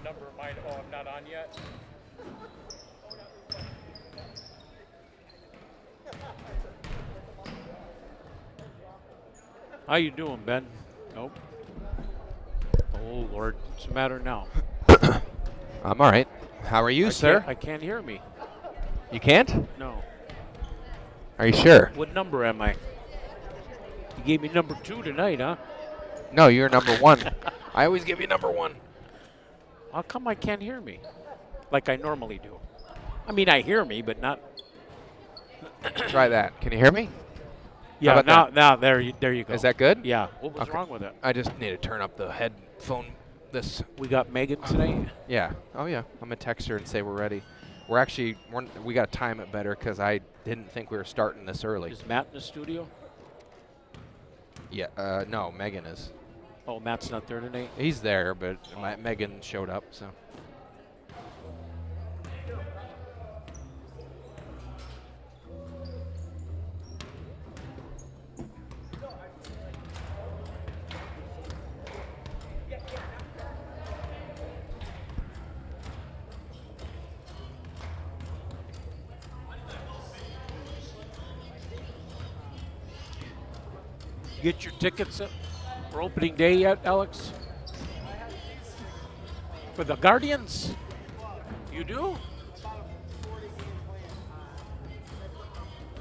number of mine. Oh, I'm not on yet. How you doing, Ben? Nope. Oh, Lord. What's the matter now? I'm all right. How are you, sir? I can't hear me. You can't? No. Are you sure? What number am I? You gave me number 2 tonight, huh? No, you're number 1. I always give you number 1. How come I can't hear me? Like I normally do. I mean, I hear me, but not. Try that. Can you hear me? Yeah, now there you go. Is that good? Yeah. What was Okay. wrong with it? I just need to turn up the headphone. We got Megan tonight. Yeah. Oh yeah. I'm gonna text her and say we're ready. We got to time it better because I didn't think we were starting this early. Is Matt in the studio? Yeah. No, Megan is. Oh, Matt's not there tonight. He's there, but Megan showed up, so. Get your tickets for opening day yet, Alex? For the Guardians? You do?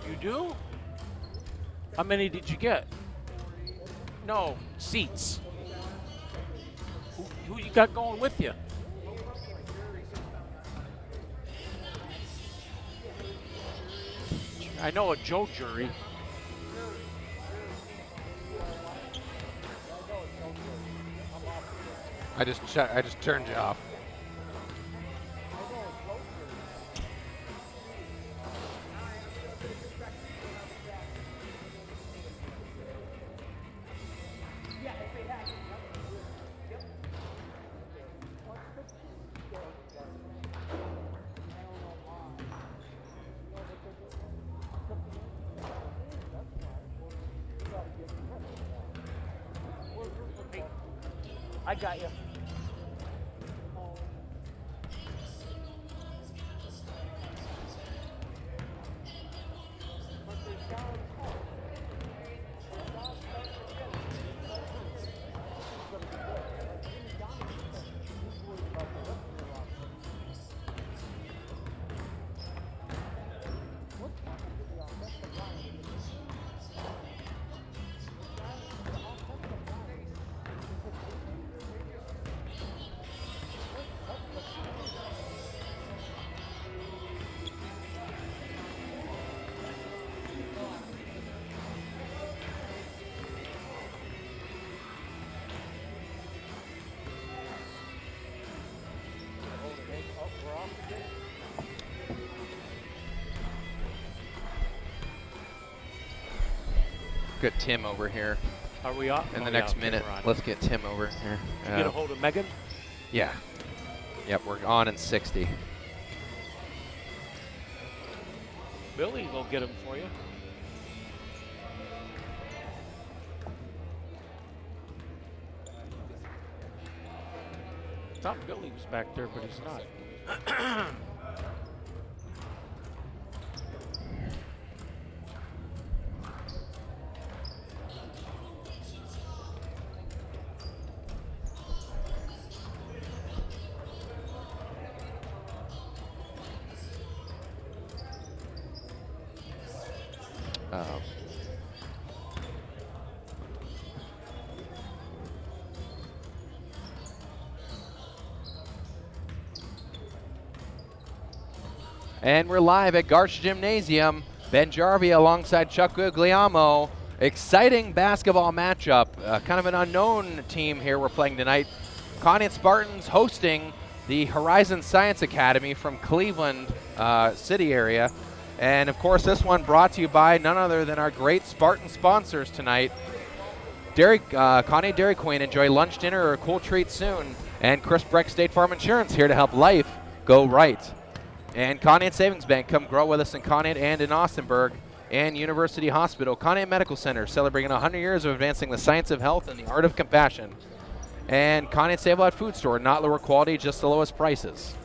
You do? How many did you get? No, seats. Who you got going with you? I know a Joe jury. I just turned you off. I got you. Get Tim over here Are we on? in the next minute. Let's get Tim over here. Did you get a hold of Megan? Yeah. Yep, we're on in 60. Billy will get him for you. I thought Billy was back there, but he's not. And we're live at Garch Gymnasium. Ben Jarvie alongside Chuck Guglielmo. Exciting basketball matchup. Kind of an unknown team here we're playing tonight. Conneaut Spartans hosting the Horizon Science Academy from Cleveland city area. And of course this one brought to you by none other than our great Spartan sponsors tonight. Conneaut Dairy Queen, enjoy lunch, dinner, or a cool treat soon. And Chris Breck State Farm Insurance here to help life go right. And Conneaut Savings Bank, come grow with us in Conneaut and in Austinburg. And University Hospital, Conneaut Medical Center, celebrating 100 years of advancing the science of health and the art of compassion. And Conneaut Save-A-Lot Food Store, not lower quality, just the lowest prices.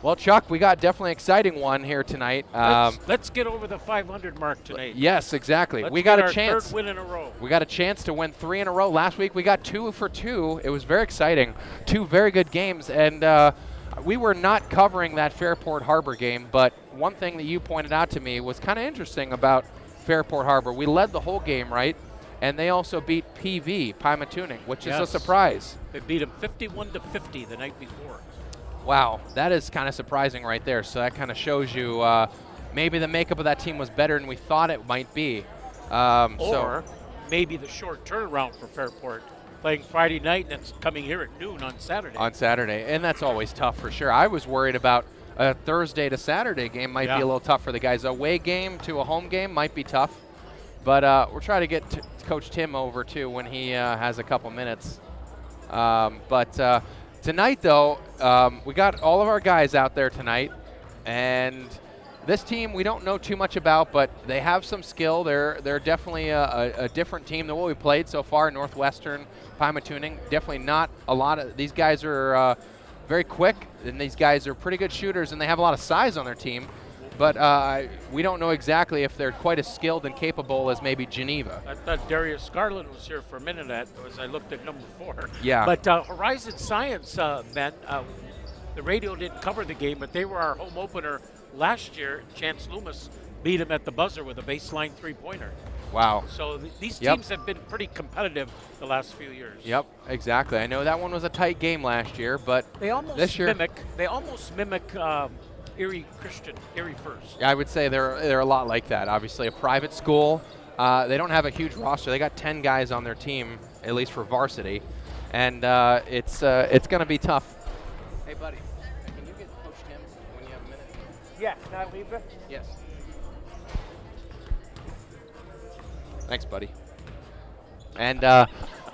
Well, Chuck, we got definitely an exciting one here tonight. Let's get over the 500 mark tonight. Yes, exactly. Let's we got get a chance. Third win in a row. We got a chance to win 3 in a row. Last week we got 2 for 2. It was very exciting. 2 very good games, and we were not covering that Fairport Harbor game, but one thing that you pointed out to me was kind of interesting about Fairport Harbor. We led the whole game, right? And they also beat PV, Pymatuning, which is a surprise. They beat them 51-50 the night before. Wow, that is kind of surprising right there. So that kind of shows you maybe the makeup of that team was better than we thought it might be. Or maybe the short turnaround for Fairport, playing Friday night and it's coming here at noon on Saturday. On Saturday, and that's always tough for sure. I was worried about a Thursday to Saturday game might be a little tough for the guys. A away game to a home game might be tough, but we're trying to get Coach Tim over too when he has a couple minutes. Tonight, though, we got all of our guys out there tonight, and this team we don't know too much about, but they have some skill. They're definitely a different team than what we played so far. Northwestern, Pymatuning, definitely not a lot of these guys are very quick, and these guys are pretty good shooters, and they have a lot of size on their team. But we don't know exactly if they're quite as skilled and capable as maybe Geneva. I thought Darius Garland was here for a minute as I looked at number 4. Yeah. But Horizon Science, Ben, the radio didn't cover the game, but they were our home opener last year. Chance Loomis beat them at the buzzer with a baseline 3-pointer. Wow. So these teams have been pretty competitive the last few years. Yep, exactly. I know that one was a tight game last year, but they almost this year mimic Erie First. Yeah, I would say they're a lot like that. Obviously, a private school. They don't have a huge roster. They got 10 guys on their team, at least for varsity, and it's going to be tough. Hey, buddy, can you get Coach Tim when you have a minute? Yeah, can I leave it? Yes. Thanks, buddy. And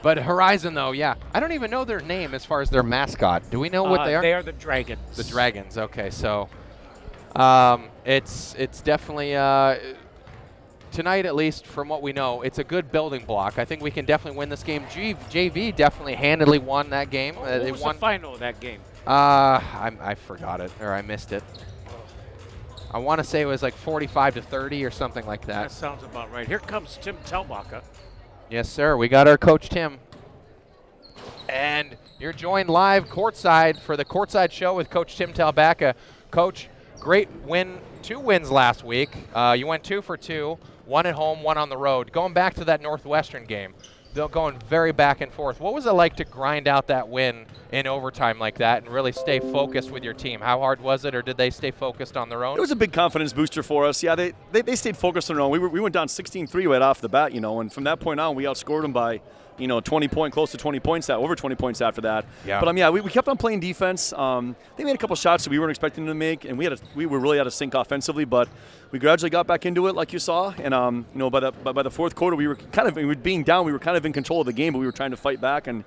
but Horizon, though, yeah, I don't even know their name as far as their mascot. Do we know what they are? They are the Dragons. The Dragons. Okay, so. It's definitely tonight, at least from what we know, it's a good building block. I think we can definitely win this game. JV definitely handily won that game. What was the final of that game? I forgot it, or I missed it. I want to say it was like 45-30 or something like that. That sounds about right. Here comes Tim Telbacher. Yes, sir. We got our Coach Tim. And you're joined live courtside for the Courtside Show with Coach Tim Telbacher. Coach, great win, 2 wins last week. You went 2 for 2, 1 at home, 1 on the road. Going back to that Northwestern game, they're going very back and forth. What was it like to grind out that win in overtime like that and really stay focused with your team? How hard was it, or did they stay focused on their own? It was a big confidence booster for us. Yeah, they stayed focused on their own. We went down 16-3 right off the bat, and from that point on, we outscored them by 20 close to 20 points, over 20 points after that. Yeah. But we kept on playing defense. They made a couple shots that we weren't expecting them to make, and we were really out of sync offensively. But we gradually got back into it, like you saw. And by the fourth quarter, we were being down. We were kind of in control of the game, but we were trying to fight back. And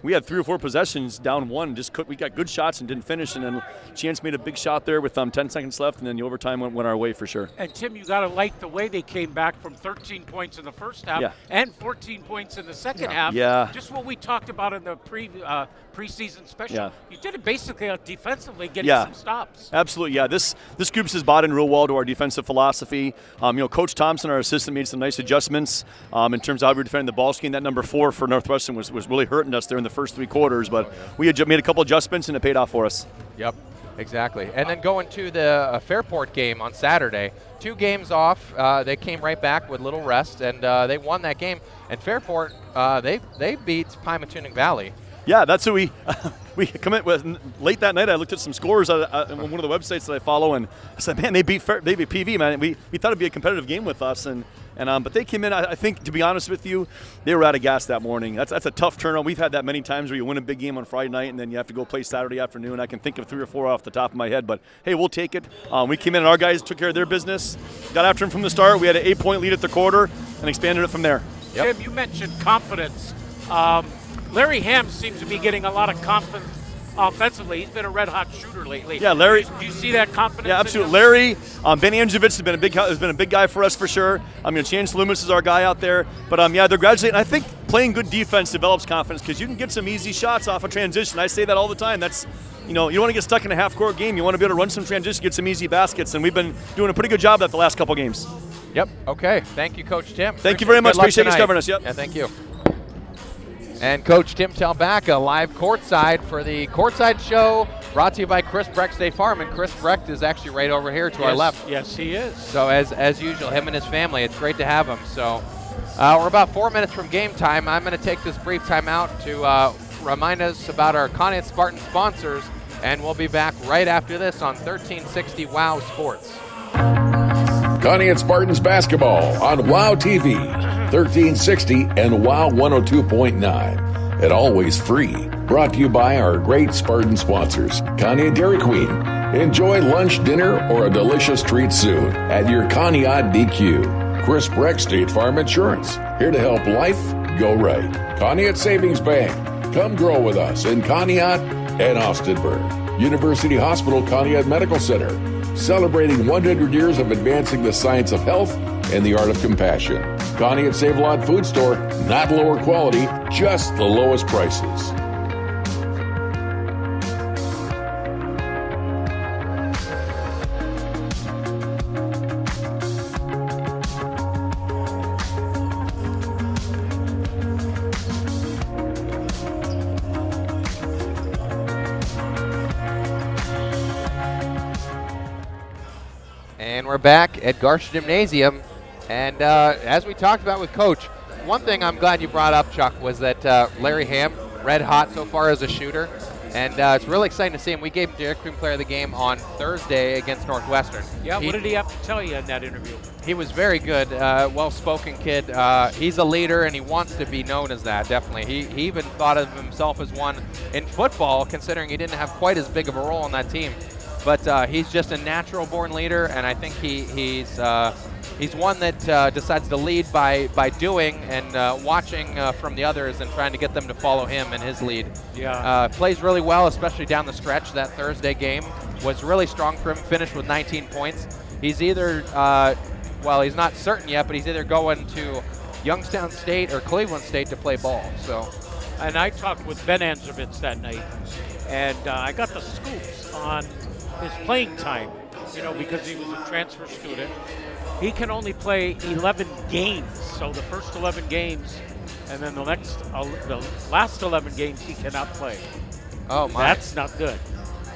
we had 3 or 4 possessions down 1. We got good shots and didn't finish. And then Chance made a big shot there with 10 seconds left, and then the overtime went our way for sure. And Tim, you got to like the way they came back from 13 points in the first half and 14 points in the second half. Yeah. Just what we talked about in the preseason special. Yeah. You did it basically defensively, getting some stops. Absolutely, yeah. This group has bought in real well to our defensive philosophy. Coach Thompson, our assistant, made some nice adjustments in terms of how we were defending the ball screen. That number 4 for Northwestern was really hurting us there in the first 3 quarters, but we had made a couple adjustments and it paid off for us. Yep, exactly. And then going to the Fairport game on Saturday, 2 games off. They came right back with little rest, and they won that game. And Fairport, they beat Pymatuning Valley. Yeah, that's who we commit with. Late that night, I looked at some scores on one of the websites that I follow, and I said, man, they beat PV, man. We thought it'd be a competitive game with us, but they came in. I think, to be honest with you, they were out of gas that morning. That's a tough turnaround. We've had that many times where you win a big game on Friday night and then you have to go play Saturday afternoon. I can think of 3 or 4 off the top of my head, but hey, we'll take it. We came in and our guys took care of their business, got after them from the start. We had an 8-point lead at the quarter and expanded it from there. Yep. Tim, you mentioned confidence. Larry Hamm seems to be getting a lot of confidence offensively. He's been a red-hot shooter lately. Yeah, Larry. Do you see that confidence? Yeah, absolutely. Larry, Ben Anjevich has been a big guy for us for sure. Chance Loomis is our guy out there. But they're graduating. I think playing good defense develops confidence because you can get some easy shots off a transition. I say that all the time. That's, you don't want to get stuck in a half-court game. You want to be able to run some transition, get some easy baskets, and we've been doing a pretty good job at the last couple games. Yep. Okay. Thank you, Coach Tim. Thank you very much. Appreciate you tonight. covering us. Yep. Yeah, thank you. And Coach Tim Talbacca live courtside for the Courtside Show, brought to you by Chris Brecht State Farm. And Chris Brecht is actually right over here to our left. Yes, he is. So as usual, him and his family, it's great to have him. So we're about 4 minutes from game time. I'm going to take this brief time out to remind us about our Conneaut Spartans sponsors, and we'll be back right after this on 1360 WOW Sports. Conneaut Spartans basketball on WOW TV, 1360 and WOW 102.9. And always free. Brought to you by our great Spartan sponsors, Conneaut Dairy Queen. Enjoy lunch, dinner, or a delicious treat soon at your Conneaut DQ. Chris Brecht State Farm Insurance, here to help life go right. Conneaut Savings Bank, come grow with us in Conneaut and Austinburg. University Hospital Conneaut Medical Center, celebrating 100 years of advancing the science of health and the art of compassion. Conneaut Save-A-Lot Food Store, not lower quality, just the lowest prices. And we're back at Garcia Gymnasium. And as we talked about with Coach, one thing I'm glad you brought up, Chuck, was that Larry Hamm, red hot so far as a shooter. And it's really exciting to see him. We gave him Dairy Queen Player of the Game on Thursday against Northwestern. Yeah, what did he have to tell you in that interview? He was very good, well-spoken kid. He's a leader, and he wants to be known as that, definitely. He even thought of himself as one in football, considering he didn't have quite as big of a role on that team. But he's just a natural-born leader, and I think he's one that decides to lead by doing and watching from the others and trying to get them to follow him in his lead. Yeah. Plays really well, especially down the stretch. That Thursday game was really strong for him, finished with 19 points. He's either, well, he's not certain yet, but he's either going to Youngstown State or Cleveland State to play ball. So, and I talked with Ben Anzervitz that night, and I got the scoops on his playing time, because he was a transfer student. He can only play 11 games, so the first 11 games, and then the last 11 games he cannot play. Oh my, that's not good.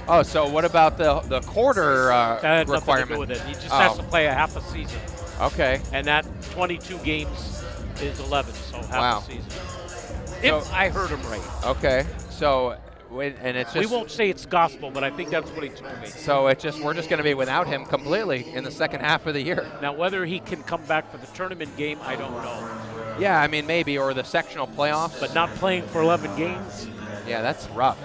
Oh, so what about the quarter that had requirement? Nothing to do with it. He just has to play a half a season. Okay. And that 22 games is 11, so half a season. If I heard him right. Okay, so. And it's just, we won't say it's gospel, but I think that's what he told me. So we're just going to be without him completely in the second half of the year. Now, whether he can come back for the tournament game, I don't know. Yeah, I mean, maybe, or the sectional playoffs. But not playing for 11 games? Yeah, that's rough.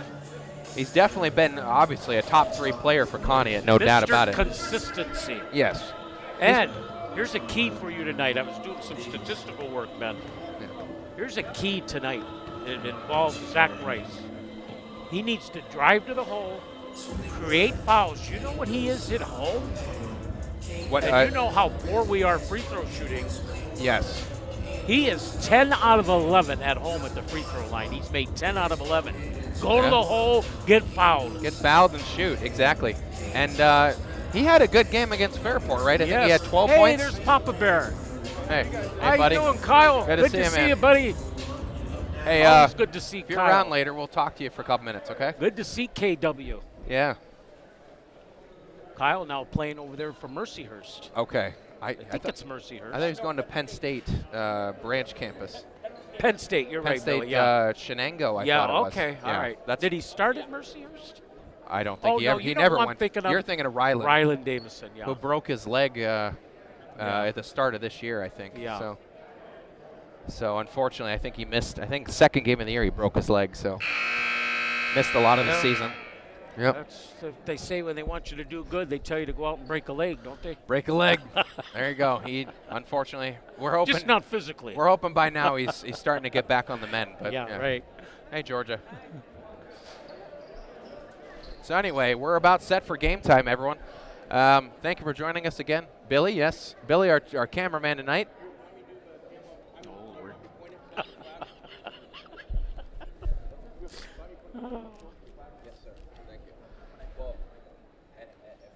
He's definitely been, obviously, a top 3 player for Conneaut, no doubt about it. Consistency. Yes. And here's a key for you tonight. I was doing some statistical work, Ben. Yeah. Here's a key tonight. It involves Zach Rice. He needs to drive to the hole, create fouls. You know what he is at home? And you know how poor we are free throw shooting. Yes. He is 10 out of 11 at home at the free throw line. He's made 10 out of 11. Go to the hole, get fouled. Get fouled and shoot, exactly. And he had a good game against Fairport, right? I think he had 12 points. Hey, there's Papa Bear. Hey how buddy. you doing, Kyle? Good to see you, buddy. Hey, it's good to see if you're Kyle. around later, we'll talk to you for a couple minutes, okay? Good to see KW. Yeah. Kyle now playing over there for Mercyhurst. Okay. I think it's Mercyhurst. I thought he was going to Penn State branch campus. Penn State, you're Penn right, State, Billy. Yeah. Shenango, I thought it was. Okay, all right. Did he start at Mercyhurst? I don't think he know never who I'm went. thinking of? You're thinking of Ryland. Ryland Davison, yeah. Who broke his leg at the start of this year, I think. Yeah. So unfortunately, I think he missed. I think the second game of the year he broke his leg, so missed a lot of the season. Yep. That's they say when they want you to do good, they tell you to go out and break a leg, don't they? Break a leg. There you go. He unfortunately, we're hoping. Just not physically. We're hoping by now he's starting to get back on the mend. But yeah, right. Hey, Georgia. So anyway, we're about set for game time, everyone. Thank you for joining us again, Billy. Yes, Billy, our cameraman tonight. Yes, sir. Thank you. Well,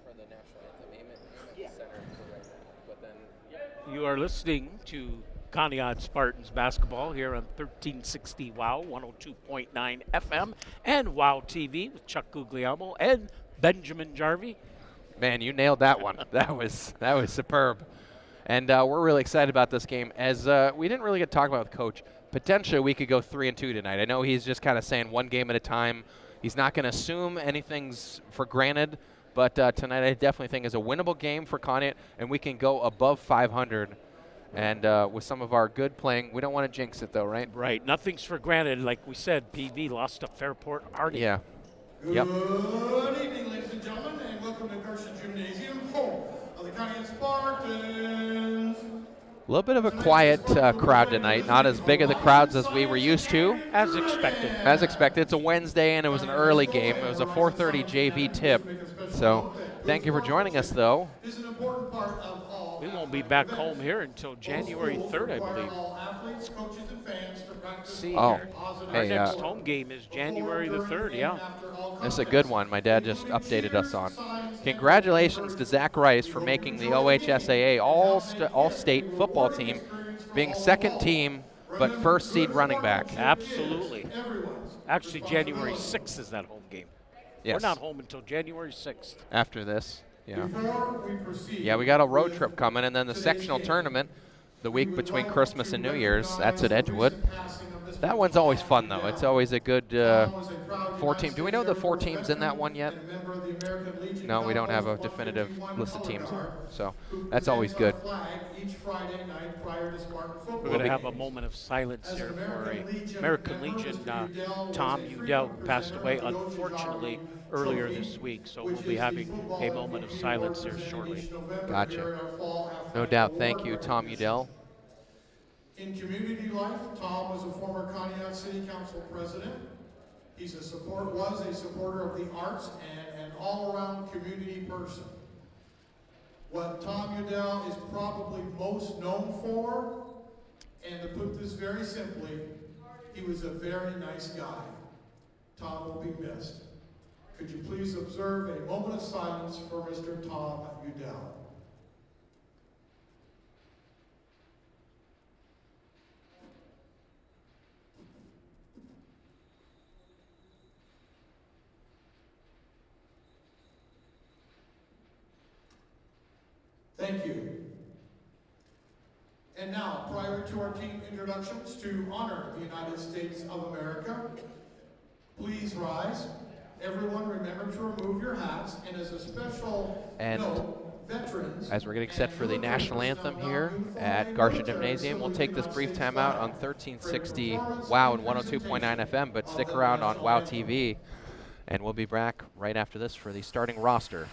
for the national anthem, aim at the center for right now. But then You are listening to Conneaut Spartans basketball here on 1360 WOW 102.9 FM and WOW TV with Chuck Guglielmo and Benjamin Jarvie. man, you nailed that one. that was superb. And we're really excited about this game. As we didn't really get to talk about with Coach, potentially we could go 3-2 tonight. I know he's just kind of saying one game at a time. He's not going to assume anything's for granted, but tonight I definitely think is a winnable game for Conneaut, and we can go above 500. And with some of our good playing, we don't want to jinx it though, right? Right, nothing's for granted. Like we said, PV lost to Fairport Harbor. Yeah. Yep. Good evening, ladies and gentlemen, and welcome to Garcia Gymnasium, home of the Conneaut Spartans. A little bit of a quiet crowd tonight. Not as big of the crowds as we were used to. As expected. As expected. It's a Wednesday, and it was an early game. It was a 4:30 JV tip. So thank you for joining us, though. This is an important part of all. We won't be back home here until January 3rd, I believe. All athletes, coaches, and fans to practice See, Oh, our hey, next home game is January the 3rd, yeah. This is a good one my dad just updated us on. Congratulations to Zach Rice for making the OHSAA all-state football team, being second team, but first seed running back. Absolutely. Actually, January 6th is that home game. Yes. We're not home until January 6th. After this, yeah. Before we proceed, Yeah, we got a road trip coming, and then the sectional tournament the week between Christmas and New Year's. That's at Edgewood. That one's always fun, though. It's always a good 4 team. Do we know the 4 teams in that one yet? No, we don't have a definitive list of teams, so that's always good. We're going to have a moment of silence here for a American Legion, Tom Udell, who passed away, unfortunately, earlier this week. So we'll be having a moment of silence here shortly. Gotcha. No doubt. Thank you, Tom Udell. In community life, Tom was a former Conneaut City Council president. Was a supporter of the arts and an all-around community person. What Tom Udell is probably most known for, and to put this very simply, he was a very nice guy. Tom will be missed. Could you please observe a moment of silence for Mr. Tom Udell? Thank you. And now, prior to our team introductions, to honor the United States of America, please rise. Everyone remember to remove your hats, and as a special note, veterans. As we're getting set for the national anthem here at Garcia Gymnasium, we'll take this brief timeout on 1360 WOW and 102.9 FM, but stick around on WOW TV, and we'll be back right after this for the starting roster.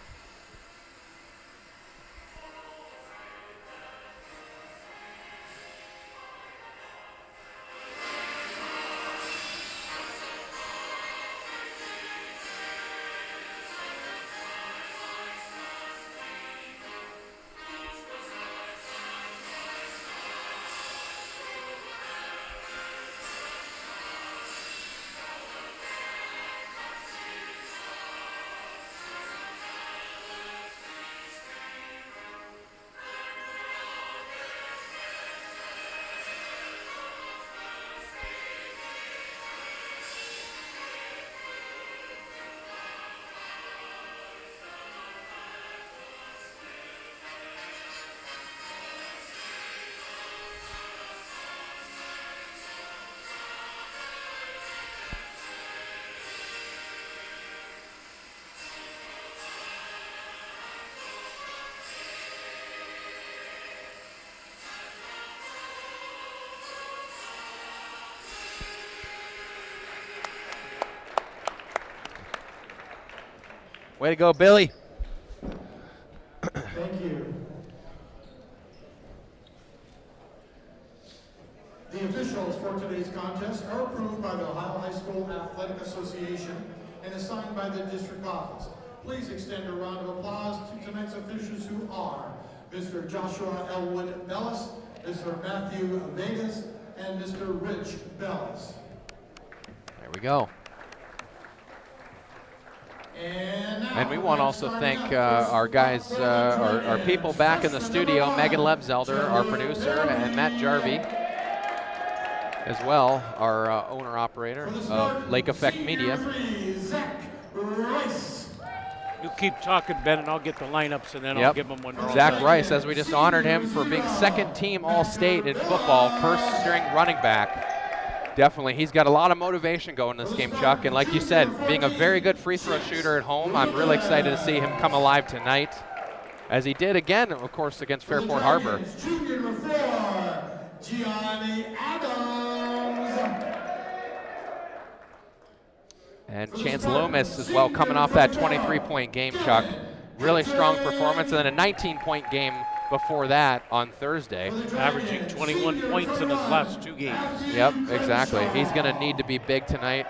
Way to go, Billy. Thank you. The officials for today's contest are approved by the Ohio High School Athletic Association and assigned by the district office. Please extend a round of applause to tonight's officials, who are Mr. Joshua Elwood Bellis, Mr. Matthew Vegas, and Mr. Rich Bellis. There we go. And we want to also thank our guys, our people back in the studio, Megan Lebzelder, our producer, and Matt Jarvie, as well, our owner-operator of Lake Effect Media. You keep talking, Ben, and I'll get the lineups, and then I'll give them one. Zach Rice, as we just honored him for being second-team All-State in football, first-string running back. Definitely, he's got a lot of motivation going in this game, Chuck. And like you said, being a very good free throw shooter at home, I'm really excited to see him come alive tonight, as he did again, of course, against Fairport Harbor. And Chance Loomis as well, coming off that 23-point game, Chuck. Really strong performance, and then a 19-point game before that on Thursday. Averaging 21 points in his last 2 games. Yep, exactly. He's going to need to be big tonight.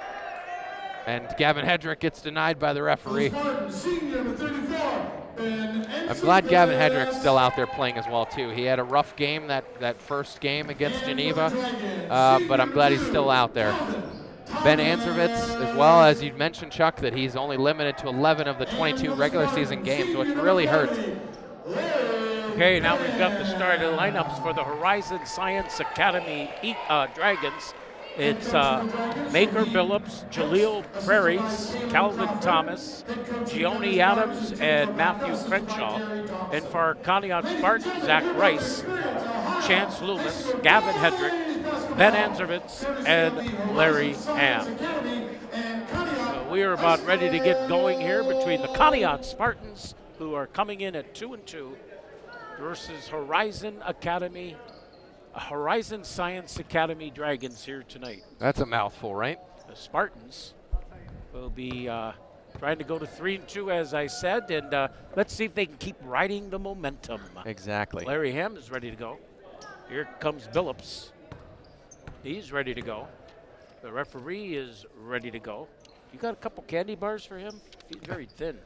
And Gavin Hedrick gets denied by the referee. I'm glad Gavin Hedrick's still out there playing as well, too. He had a rough game that first game against Geneva, but I'm glad he's still out there. Ben Anservitz, as well, as you mentioned, Chuck, that he's only limited to 11 of the 22 regular season games, which really hurts. Okay, now we've got the start of the lineups for the Horizon Science Academy Dragons. It's Maker Billups, Jaleel Prairies, Calvin Thomas, Gioni Adams, and Matthew Crenshaw. And for Conneaut Spartans, Zach Rice, Chance Loomis, Gavin Hedrick, Ben Anservitz, and Larry Hamm. So we are about ready to get going here between the Conneaut Spartans, who are coming in at 2-2, versus Horizon Science Academy Dragons here tonight. That's a mouthful, right? The Spartans will be trying to go to 3-2, as I said, and let's see if they can keep riding the momentum. Exactly. Larry Hamm is ready to go. Here comes Billups. He's ready to go. The referee is ready to go. You got a couple candy bars for him? He's very thin.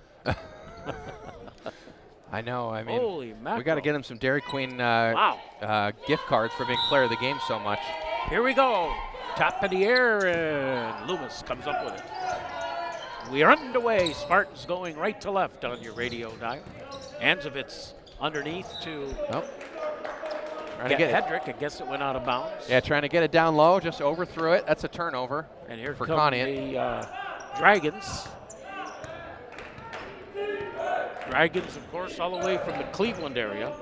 I know. I mean, holy mackerel. We got to get him some Dairy Queen gift cards for being player of the game so much. Here we go. Top in the air, and Loomis comes up with it. We are underway. Spartans going right to left on your radio dial. Anservitz underneath to get Hedrick. I guess it went out of bounds. Yeah, trying to get it down low, just overthrew it. That's a turnover. And here for come Conneaut. the Dragons. Dragons, of course, all the way from the Cleveland area.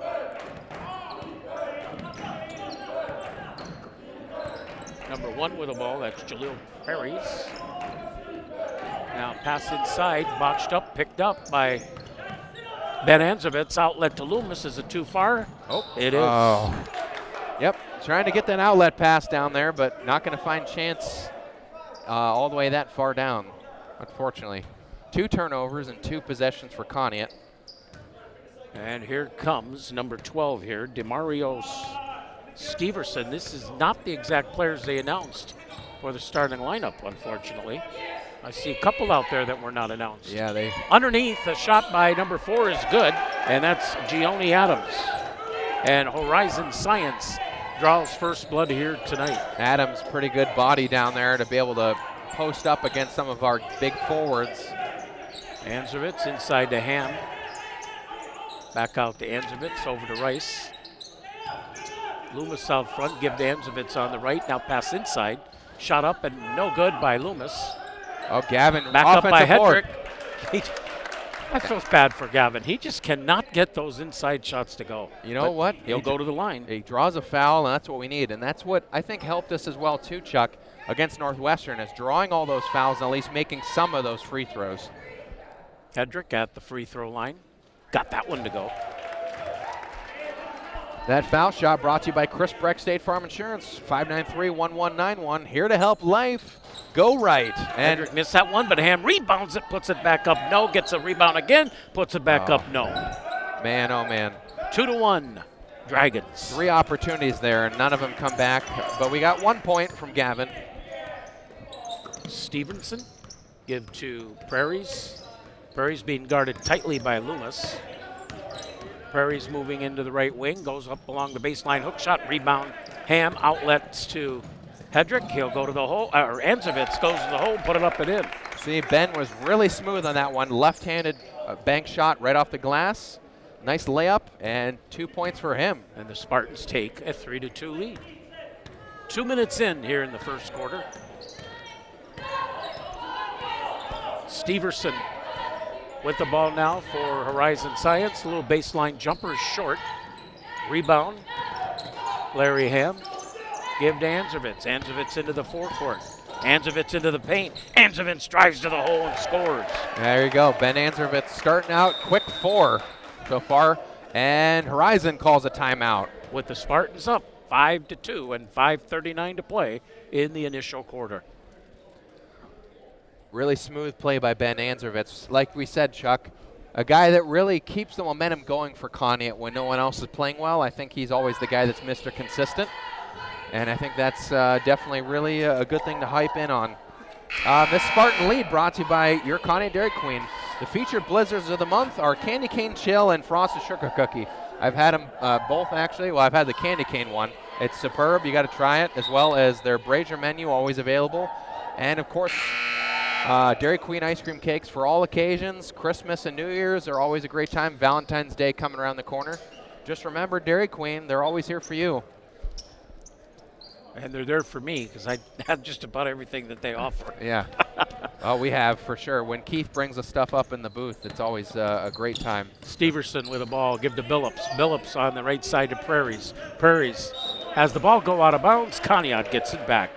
Number 1 with the ball, that's Jaleel Prairies. Now pass inside, botched up, picked up by Ben Anservitz. Outlet to Loomis. Is it too far? Oh, it is. Oh. Yep, trying to get that outlet pass down there, but not going to find Chance all the way that far down, unfortunately. 2 turnovers and 2 possessions for Conneaut. And here comes number 12 here, Demarios Steverson. This is not the exact players they announced for the starting lineup, unfortunately. I see a couple out there that were not announced. Yeah, they... Underneath, a shot by number 4 is good, and that's Gioni Adams. And Horizon Science draws first blood here tonight. Adams, pretty good body down there to be able to post up against some of our big forwards. Anservitz inside to Hamm. Back out to Anservitz, over to Rice. Loomis out front, give to Anservitz on the right. Now pass inside. Shot up and no good by Loomis. Oh, Gavin, back up by board. Hedrick. I feel bad for Gavin. He just cannot get those inside shots to go. You know what? He'll go to the line. He draws a foul, and that's what we need. And that's what I think helped us as well, too, Chuck, against Northwestern, is drawing all those fouls and at least making some of those free throws. Hedrick at the free throw line. Got that one to go. That foul shot brought to you by Chris Breck State Farm Insurance. 593-1191. Here to help life go right. And Hedrick missed that one, but Hamm rebounds it, puts it back up. No, gets a rebound again, puts it back up. No. Man, oh man. 2-1, Dragons. 3 opportunities there, and none of them come back. But we got 1 point from Gavin. Stevenson give to Prairies. Prairies being guarded tightly by Loomis. Prairie's moving into the right wing, goes up along the baseline, hook shot, rebound. Hamm outlets to Hedrick. He'll go to the hole, or Anservitz goes to the hole, put it up and in. See, Ben was really smooth on that one. Left-handed bank shot right off the glass. Nice layup, and 2 points for him. And the Spartans take a 3-2 lead. 2 minutes in here in the first quarter. Steverson with the ball now for Horizon Science. A little baseline jumper is short. Rebound. Larry Hamm. Give to Anzovitz. Anzovitz into the forecourt. Anzovitz into the paint. Anzovitz drives to the hole and scores. There you go. Ben Anzovitz starting out quick 4 so far. And Horizon calls a timeout. With the Spartans up 5-2 and 5:39 to play in the initial quarter. Really smooth play by Ben Anzovitz. Like we said, Chuck, a guy that really keeps the momentum going for Conneaut when no one else is playing well. I think he's always the guy that's Mr. Consistent. And I think that's definitely really a good thing to hype in on. This Spartan lead brought to you by your Conneaut Dairy Queen. The featured blizzards of the month are Candy Cane Chill and Frosted Sugar Cookie. I've had them both actually. Well, I've had the Candy Cane one. It's superb. You got to try it, as well as their Brazier menu, always available. And of course, Dairy Queen ice cream cakes for all occasions. Christmas and New Year's are always a great time. Valentine's Day coming around the corner. Just remember, Dairy Queen, they're always here for you. And they're there for me because I have just about everything that they offer. Yeah. Oh, we have for sure. When Keith brings the stuff up in the booth, it's always a great time. Steverson with the ball, give to Billups. Billups on the right side to Prairies. Prairies has the ball go out of bounds. Conneaut gets it back.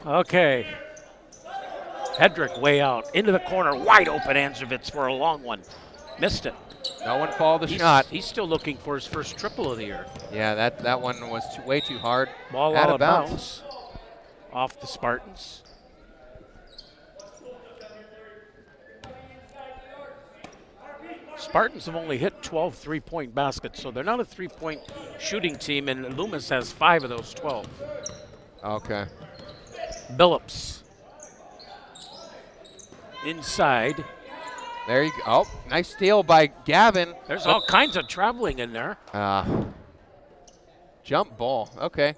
Okay. Hedrick way out into the corner, wide open. Anzovitz for a long one. Missed it. No one followed the shot. He's still looking for his first triple of the year. Yeah, that one was way too hard. Ball out of bounds. Off the Spartans. Spartans have only hit 12 three-point baskets, so they're not a three-point shooting team, and Loomis has 5 of those 12. Okay. Billups. Inside. There you go. Oh, nice steal by Gavin. There's all kinds of traveling in there. Jump ball. Okay.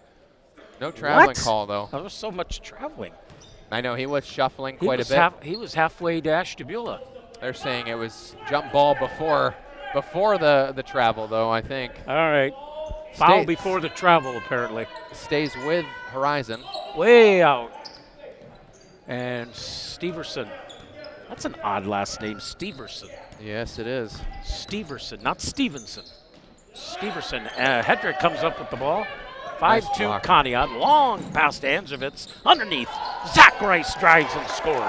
No traveling What? call, though. There was so much traveling. I know, he was shuffling quite a bit. He was halfway to Ashtabula. They're saying it was jump ball before the travel, though, I think. All right. Foul before the travel, apparently. Stays with Horizon. Way out. And Steverson. That's an odd last name, Steverson. Yes, it is. Steverson, not Stevenson. Steverson. Hedrick comes up with the ball. 5-2 Conneaut. Long past Anzovitz. Underneath. Zach Rice drives and scores.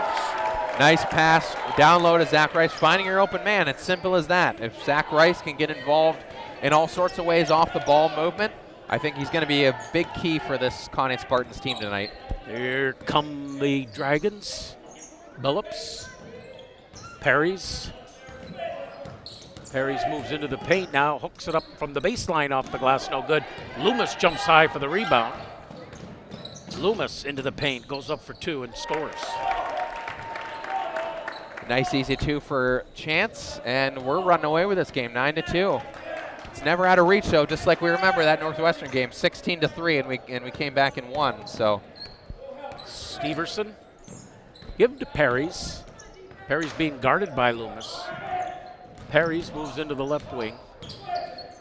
Nice pass. Down low to Zach Rice. Finding your open man. It's simple as that. If Zach Rice can get involved in all sorts of ways off the ball movement, I think he's going to be a big key for this Conneaut Spartans team tonight. Here come the Dragons. Billups. Perry's moves into the paint now, hooks it up from the baseline off the glass, no good. Loomis jumps high for the rebound. Loomis into the paint, goes up for 2 and scores. Nice easy 2 for Chance, and we're running away with this game, 9-2. It's never out of reach though, just like we remember that Northwestern game, 16-3, and we came back and won. So Steverson, give to Perry's. Perry's being guarded by Loomis. Perry's moves into the left wing.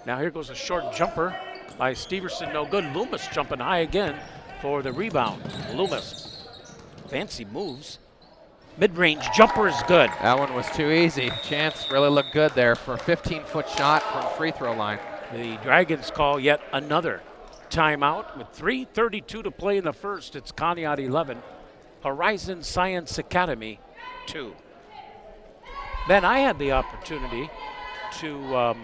Now here goes a short jumper by Steverson, no good. Loomis jumping high again for the rebound. Loomis, fancy moves. Mid-range jumper is good. that one was too easy. Chance really looked good there for a 15-foot shot from free throw line. The Dragons call yet another timeout with 3:32 to play in the first. It's Conneaut 11, Horizon Science Academy 2. Ben, I had the opportunity to,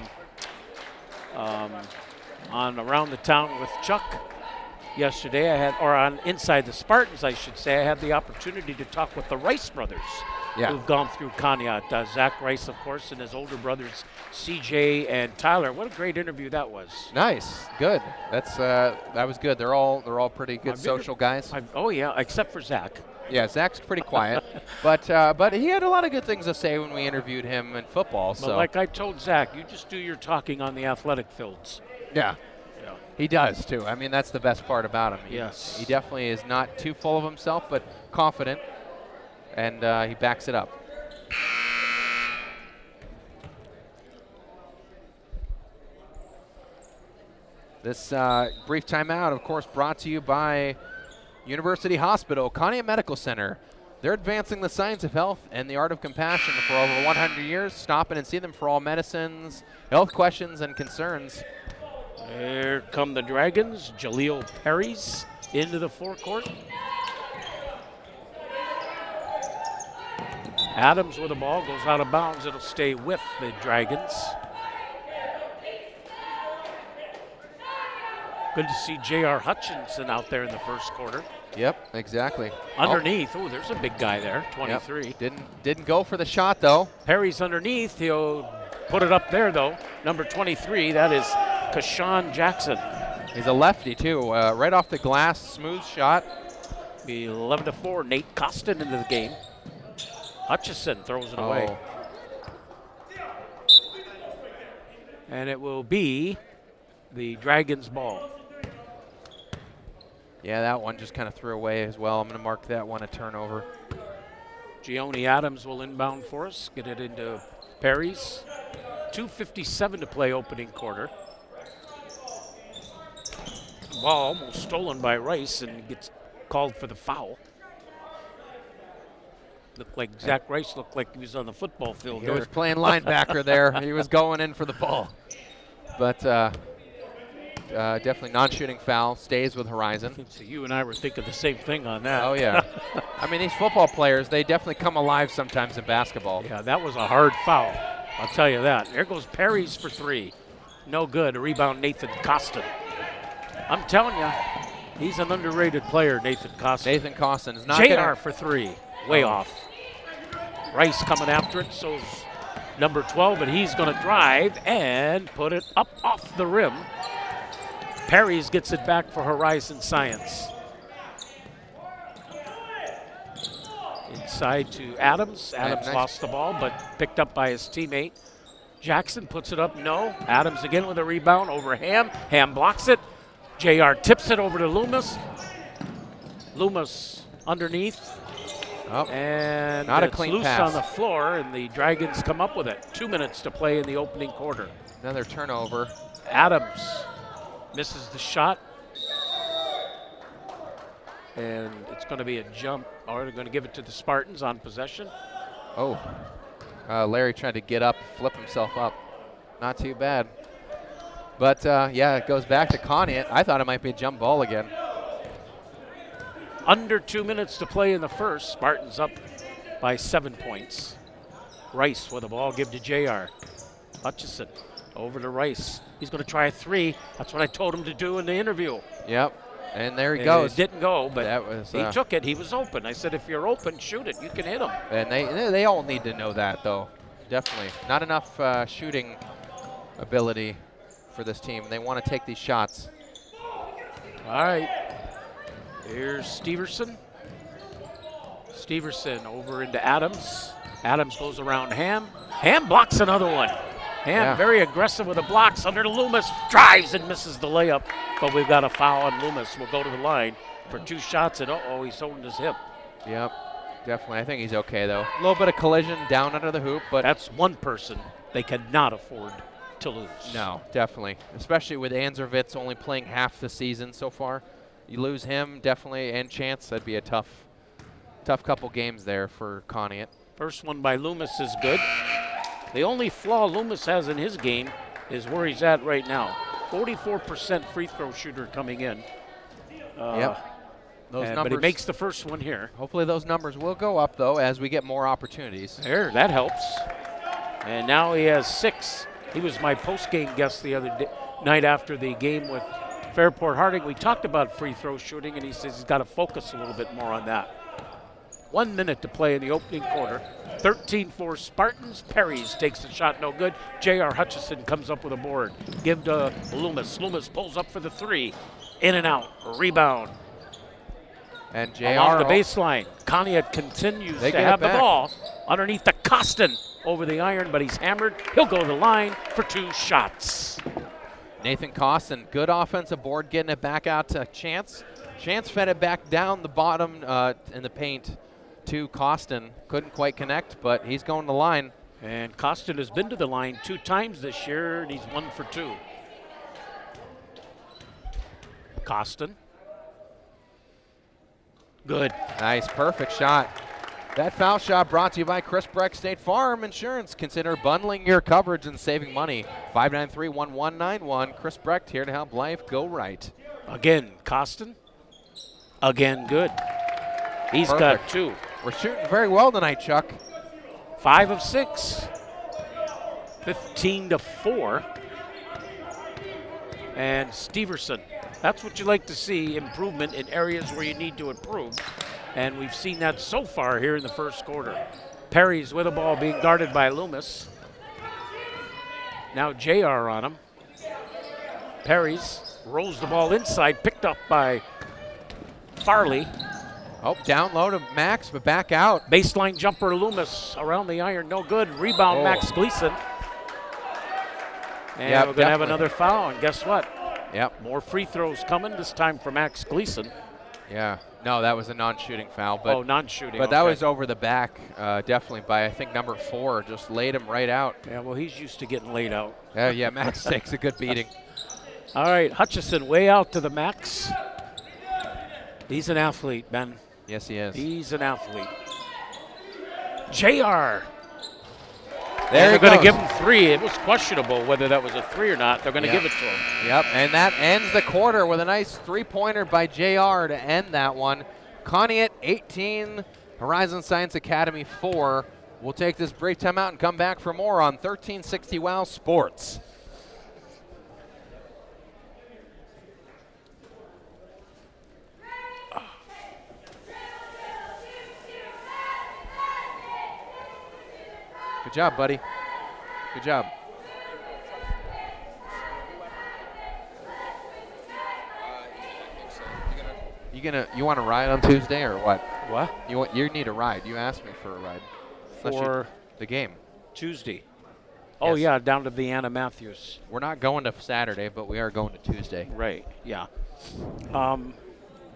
on Around the Town with Chuck yesterday, on Inside the Spartans, I should say, I had the opportunity to talk with the Rice brothers who've gone through Conneaut. Zach Rice, of course, and his older brothers, CJ and Tyler. What a great interview that was. Nice, good. That was good. They're all pretty good social guys. Oh yeah, except for Zach. Yeah, Zach's pretty quiet, but he had a lot of good things to say when we interviewed him in football. But like I told Zach, you just do your talking on the athletic fields. Yeah. He does, too. I mean, that's the best part about him. Yes. He definitely is not too full of himself, but confident, and he backs it up. This brief timeout, of course, brought to you by University Hospital, Conneaut Medical Center. They're advancing the science of health and the art of compassion for over 100 years. Stop in and see them for all medicines, health questions, and concerns. Here come the Dragons. Jaleel Perry's into the forecourt. Adams with the ball, goes out of bounds. It'll stay with the Dragons. Good to see J.R. Hutchinson out there in the first quarter. Yep, exactly. Underneath, oh, there's a big guy there, 23. Yep. Didn't go for the shot, though. Perry's underneath. He'll put it up there, though. Number 23, that is Kashawn Jackson. He's a lefty, too. Right off the glass, smooth shot. Be 11-4, Nate Costin into the game. Hutchison throws it away. And it will be the Dragons' ball. Yeah, that one just kind of threw away as well. I'm going to mark that one a turnover. Gioni Adams will inbound for us. Get it into Perry's. 2:57 to play opening quarter. Ball almost stolen by Rice and gets called for the foul. Looked like Zach Rice looked like he was on the football field. He was playing linebacker there. He was going in for the ball. But definitely non-shooting foul. Stays with Horizon. So you and I were thinking the same thing on that. Oh, yeah. I mean, these football players, they definitely come alive sometimes in basketball. Yeah, that was a hard foul. I'll tell you that. There goes Perry's for three. No good. A rebound, Nathan Costin. I'm telling you, he's an underrated player, Nathan Costin. Nathan Costin is not JR for three. Way off. Rice coming after it, so's number 12, and he's going to drive and put it up off the rim. Perry's gets it back for Horizon Science. Inside to Adams. Adams lost the ball, but picked up by his teammate. Jackson puts it up, no. Adams again with a rebound over Hamm. Hamm blocks it. JR tips it over to Loomis. Loomis underneath. Oh, and not a it's clean loose pass on the floor, and the Dragons come up with it. 2 minutes to play in the opening quarter. Another turnover. Adams misses the shot. And it's going to be a jump, or they're going to give it to the Spartans on possession. Oh, Larry tried to get up, flip himself up. Not too bad. But, yeah, it goes back to Conneaut. I thought it might be a jump ball again. Under 2 minutes to play in the first. Spartans up by 7 points. Rice with the ball, give to JR. Hutchison over to Rice. He's going to try a three. That's what I told him to do in the interview. Yep. And there he goes. It didn't go, but that was, he took it. He was open. I said, if you're open, shoot it. You can hit him. And they all need to know that, though. Definitely. Not enough shooting ability for this team. They want to take these shots. All right. Here's Steverson. Steverson over into Adams. Adams goes around Hamm. Hamm blocks another one. Hamm very aggressive with the blocks under to Loomis. Drives and misses the layup. But we've got a foul on Loomis. We'll go to the line for 2 shots. And he's holding his hip. Yep, definitely. I think he's okay, though. A little bit of collision down under the hoop. But that's one person they cannot afford to lose. No, definitely. Especially with Anzervitz only playing half the season so far. You lose him, definitely, and Chance. That'd be a tough couple games there for Conneaut. First one by Loomis is good. The only flaw Loomis has in his game is where he's at right now. 44% free throw shooter coming in. Yep. Those numbers, but he makes the first one here. Hopefully those numbers will go up, though, as we get more opportunities. There, that helps. And now he has 6. He was my post-game guest the other night after the game with Fairport Harding. We talked about free throw shooting, and he says he's got to focus a little bit more on that. 1 minute to play in the opening quarter. 13-4 Spartans. Perry's takes the shot, no good. J.R. Hutchison comes up with a board. Give to Loomis. Loomis pulls up for the 3. In and out. Rebound. And JR along the baseline. Conneaut continues to have the ball underneath the Costin over the iron, but he's hammered. He'll go to the line for 2 shots. Nathan Costin, good offensive board, getting it back out to Chance. Chance fed it back down the bottom in the paint to Costin. Couldn't quite connect, but he's going to the line. And Costin has been to the line 2 times this year, and he's 1 for 2. Costin. Good. Nice, perfect shot. That foul shot brought to you by Chris Breck State Farm Insurance. Consider bundling your coverage and saving money. 593-1191. Chris Brecht here to help life go right. Again, Costin. Again, good. He's Perfect. got 2. We're shooting very well tonight, Chuck. 5 of 6. 15-4. And Steverson. That's what you like to see, improvement in areas where you need to improve. And we've seen that so far here in the first quarter. Perry's with the ball being guarded by Loomis. Now JR on him. Perry's rolls the ball inside, picked up by Farley. Oh, down low to Max, but back out. Baseline jumper Loomis around the iron, no good. Rebound Max Gleason. And Yep, we're going to have definitely. another foul, and guess what? Yep. More free throws coming, this time for Max Gleason. Yeah. No, that was a non-shooting foul. But, non-shooting. But that okay. was over the back, definitely by, I think, number 4. Just laid him right out. Yeah, well, he's used to getting laid out. Yeah, Max takes a good beating. All right, Hutchison way out to the max. He's an athlete, Ben. Yes, he is. He's an athlete. JR. There They're he going to goes. give him 3. It was questionable whether that was a 3 or not. They're going to give it to him. Yep, and that ends the quarter with a nice three-pointer by JR to end that one. Conneaut 18, Horizon Science Academy 4. We'll take this brief timeout and come back for more on 1360 WOW Sports. Good job, buddy. Good job. You want to ride on Tuesday or what? What? You need a ride. You asked me for a ride. Unless For the game. Tuesday. Oh, Yes. yeah, down to the Anna Matthews. We're not going to Saturday, but we are going to Tuesday. Right, yeah. What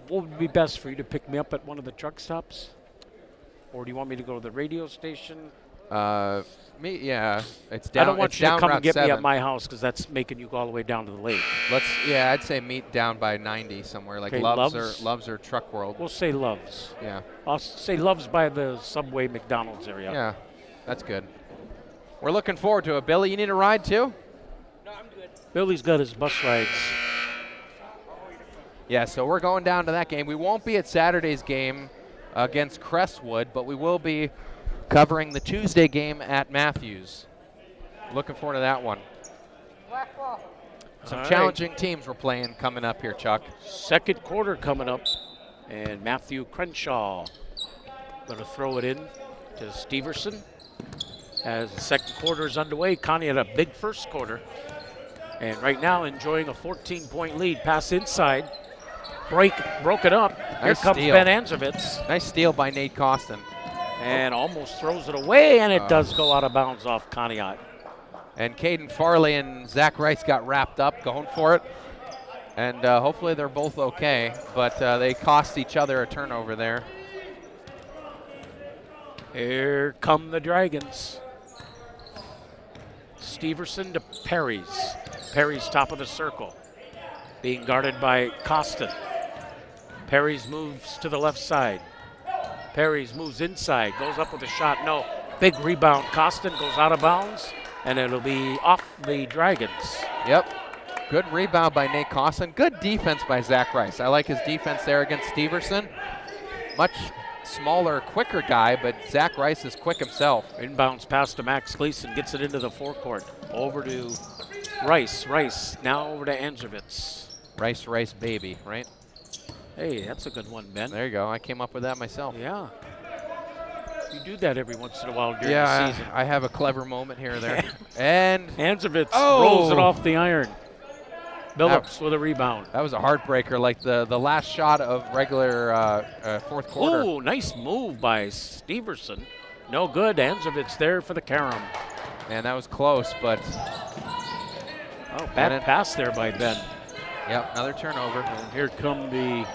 would be best for you to pick me up at one of the truck stops? Or do you want me to go to the radio station? Yeah, it's down. I don't want it's you to down come Route and get 7. me at my house because that's making you go all the way down to the lake. I'd say meet down by 90 somewhere, like Okay, Loves or Truck World. We'll say Loves. Yeah. I'll say Loves by the Subway McDonald's area. Yeah, that's good. We're looking forward to it. Billy, you need a ride too? Billy's got his bus rides. Yeah, so we're going down to that game. We won't be at Saturday's game against Crestwood, but we will be covering the Tuesday game at Matthews. Looking forward to that one. Some All right. challenging teams we're playing coming up here, Chuck. Second quarter coming up, and Matthew Crenshaw going to throw it in to Steverson. As the second quarter is underway, Connie had a big first quarter. And right now enjoying a 14-point lead. Pass inside. Broke it up. Here Nice comes steal. Ben Anzovitz. Nice steal by Nate Costin. And almost throws it away, and it does go out of bounds off Conneaut. And Caden Farley and Zach Rice got wrapped up going for it. And hopefully they're both okay, but they cost each other a turnover there. Here come the Dragons. Steverson to Perry's. Perry's top of the circle. Being guarded by Costin. Perry's moves to the left side. Perry's moves inside, goes up with a shot. No, big rebound. Costin goes out of bounds, and it'll be off the Dragons. Yep. Good rebound by Nate Costin. Good defense by Zach Rice. I like his defense there against Steverson. Much smaller, quicker guy, but Zach Rice is quick himself. Inbounds pass to Max Gleason, gets it into the forecourt. Over to Rice. Rice now over to Anzovitz. Rice, baby, right? Hey, that's a good one, Ben. There you go. I came up with that myself. Yeah. You do that every once in a while during the Yeah, season. I have a clever moment here or there. And Anzovitz Oh! rolls it off the iron. Billups with a rebound. that was a heartbreaker, like the last shot of regular fourth quarter. Ooh, nice move by Steverson. No good. Anzovitz there for the carom. Man, that was close, but Oh, bad pass there by Ben. Yep, another turnover. And here come the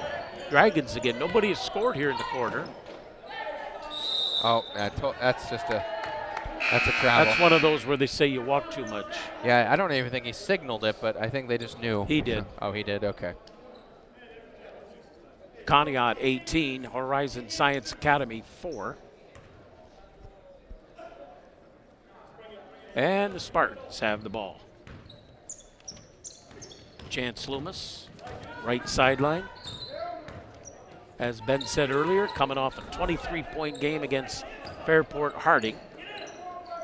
Dragons again. Nobody has scored here in the quarter. Oh, that's just that's a travel. That's one of those where they say you walk too much. Yeah, I don't even think he signaled it, but I think they just knew. He did. Oh, he did? Okay. Conneaut 18, Horizon Science Academy 4. And the Spartans have the ball. Chance Loomis, right sideline. As Ben said earlier, coming off a 23-point game against Fairport Harding.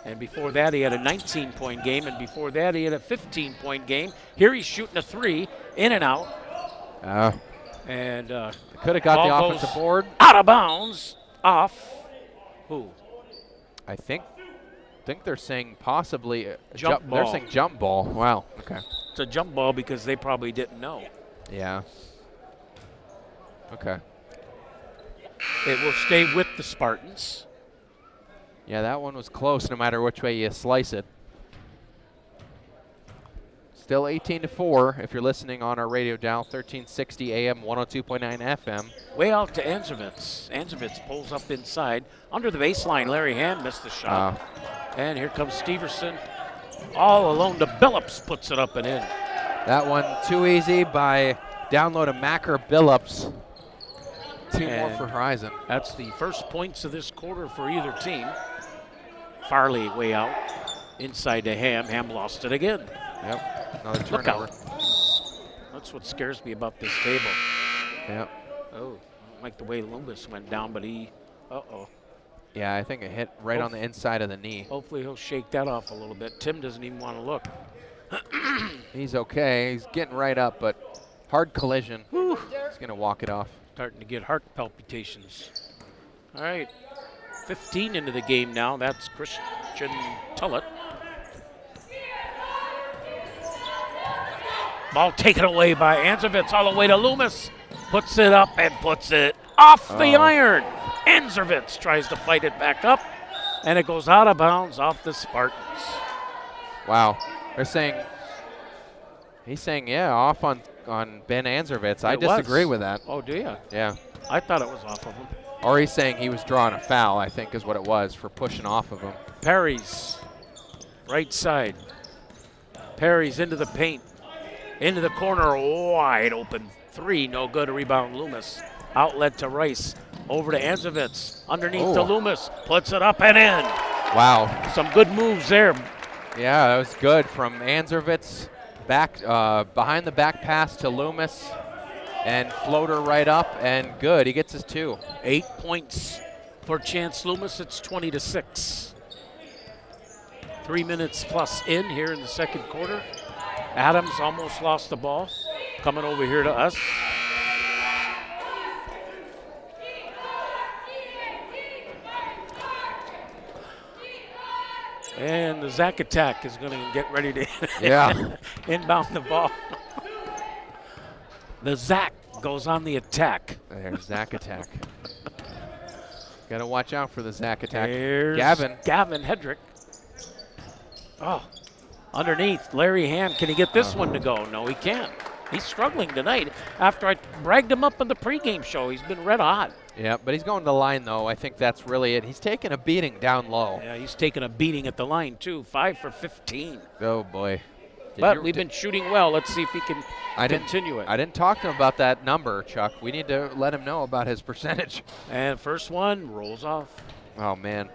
And before that, he had a 19-point game, and before that, he had a 15-point game. Here he's shooting a 3, in and out. And could have got the offensive board. Out of bounds, off. Who? I think they're saying possibly jump ball. They're saying jump ball. Wow. Okay. It's a jump ball because they probably didn't know. Yeah. Okay. It will stay with the Spartans. Yeah, that one was close no matter which way you slice it. Still 18-4 if you're listening on our radio dial, 1360 AM, 102.9 FM. Way out to Anzervitz. Anzervitz pulls up inside. Under the baseline, Larry Hamm missed the shot. And here comes Steverson. All alone to Billups, puts it up and in. That one too easy by download a Macker Billups. Two more for Horizon. That's the first points of this quarter for either team. Farley way out. Inside to Hamm. Hamm lost it again. Yep. Another turnover. Look out. That's what scares me about this table. Yep. Oh, I don't like the way Loomis went down, but he, uh-oh. Yeah, I think it hit right on the inside of the knee. Hopefully he'll shake that off a little bit. Tim doesn't even want to look. He's okay. He's getting right up, but hard collision. Whew. He's going to walk it off. Starting to get heart palpitations. All right, 15 into the game now. That's Christian Tullett. Ball taken away by Anzervitz all the way to Loomis. Puts it up and puts it off the iron. Anzervitz tries to fight it back up, and it goes out of bounds off the Spartans. Wow. They're saying, he's saying, yeah, off on Ben Anzervitz. I disagree with that. Oh, do you? Yeah. I thought it was off of him. Or he's saying he was drawing a foul, I think is what it was, for pushing off of him. Perry's right side. Perry's into the paint. Into the corner, wide open. 3, no good. A rebound, Loomis. Outlet to Rice. Over to Anzervitz. Underneath to Loomis. Puts it up and in. Wow. Some good moves there. Yeah, that was good from Anzervitz. Back behind the back pass to Loomis. And floater right up and good. He gets his 2. 8 points for Chance Loomis. It's 20-6. 3 minutes plus in here in the second quarter. Adams almost lost the ball. Coming over here to us. And the Zach attack is going to get ready to inbound the ball. The Zach goes on the attack. There's Zach attack. Got to watch out for the Zach attack. There's Gavin Hedrick. Oh, underneath, Larry Hamm. Can he get this one to go? No, he can't. He's struggling tonight. After I bragged him up in the pregame show, he's been red hot. Yeah, but he's going to the line, though. I think that's really it. He's taking a beating down low. Yeah, he's taking a beating at the line, too. 5 for 15. Oh, boy. But we've been shooting well. Let's see if he can continue it. I didn't talk to him about that number, Chuck. We need to let him know about his percentage. And first one rolls off. Oh, man.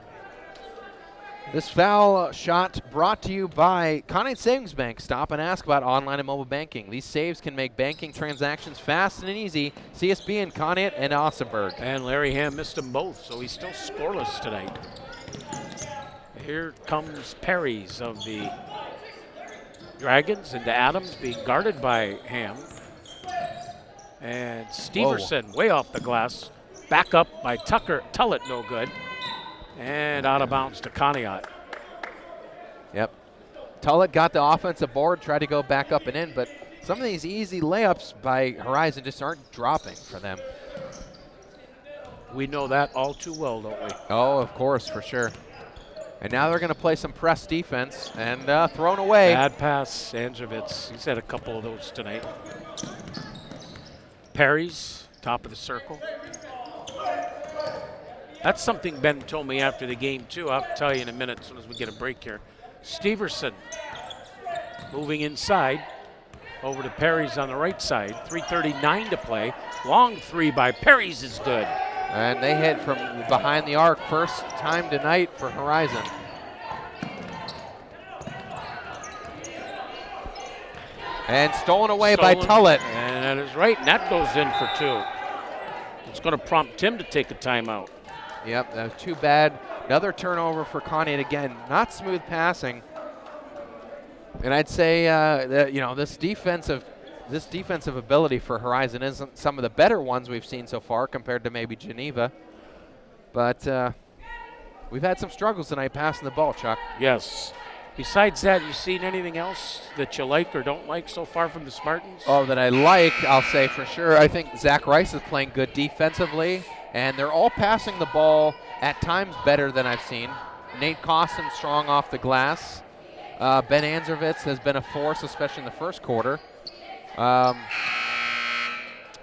This foul shot brought to you by Conneaut Savings Bank. Stop and ask about online and mobile banking. These saves can make banking transactions fast and easy. CSB in Conneaut and Aussenberg. And Larry Hamm missed them both, so he's still scoreless tonight. Here comes Perry's of the Dragons into Adams, being guarded by Hamm. And Steverson way off the glass. Back up by Tullett, no good. And out of bounds to Conneaut. Yep. Tullett got the offensive board, tried to go back up and in, but some of these easy layups by Horizon just aren't dropping for them. We know that all too well, don't we? Oh, of course, for sure. And now they're going to play some press defense and thrown away. Bad pass, Androvitz. He's had a couple of those tonight. Perry's top of the circle. That's something Ben told me after the game, too. I'll tell you in a minute as soon as we get a break here. Steverson moving inside over to Perry's on the right side. 3:39 to play. Long three by Perry's is good. And they hit from behind the arc. First time tonight for Horizon. And stolen away by Tullett. And that is right. And that goes in for 2. It's going to prompt him to take a timeout. Yep, that was too bad. Another turnover for Conneaut again. Not smooth passing. And I'd say that this defensive ability for Horizon isn't some of the better ones we've seen so far compared to maybe Geneva. But we've had some struggles tonight passing the ball, Chuck. Yes. Besides that, you seen anything else that you like or don't like so far from the Spartans? Oh, that I like, I'll say for sure. I think Zach Rice is playing good defensively, and they're all passing the ball at times better than I've seen. Nate Costin strong off the glass. Ben Androvitz has been a force, especially in the first quarter. But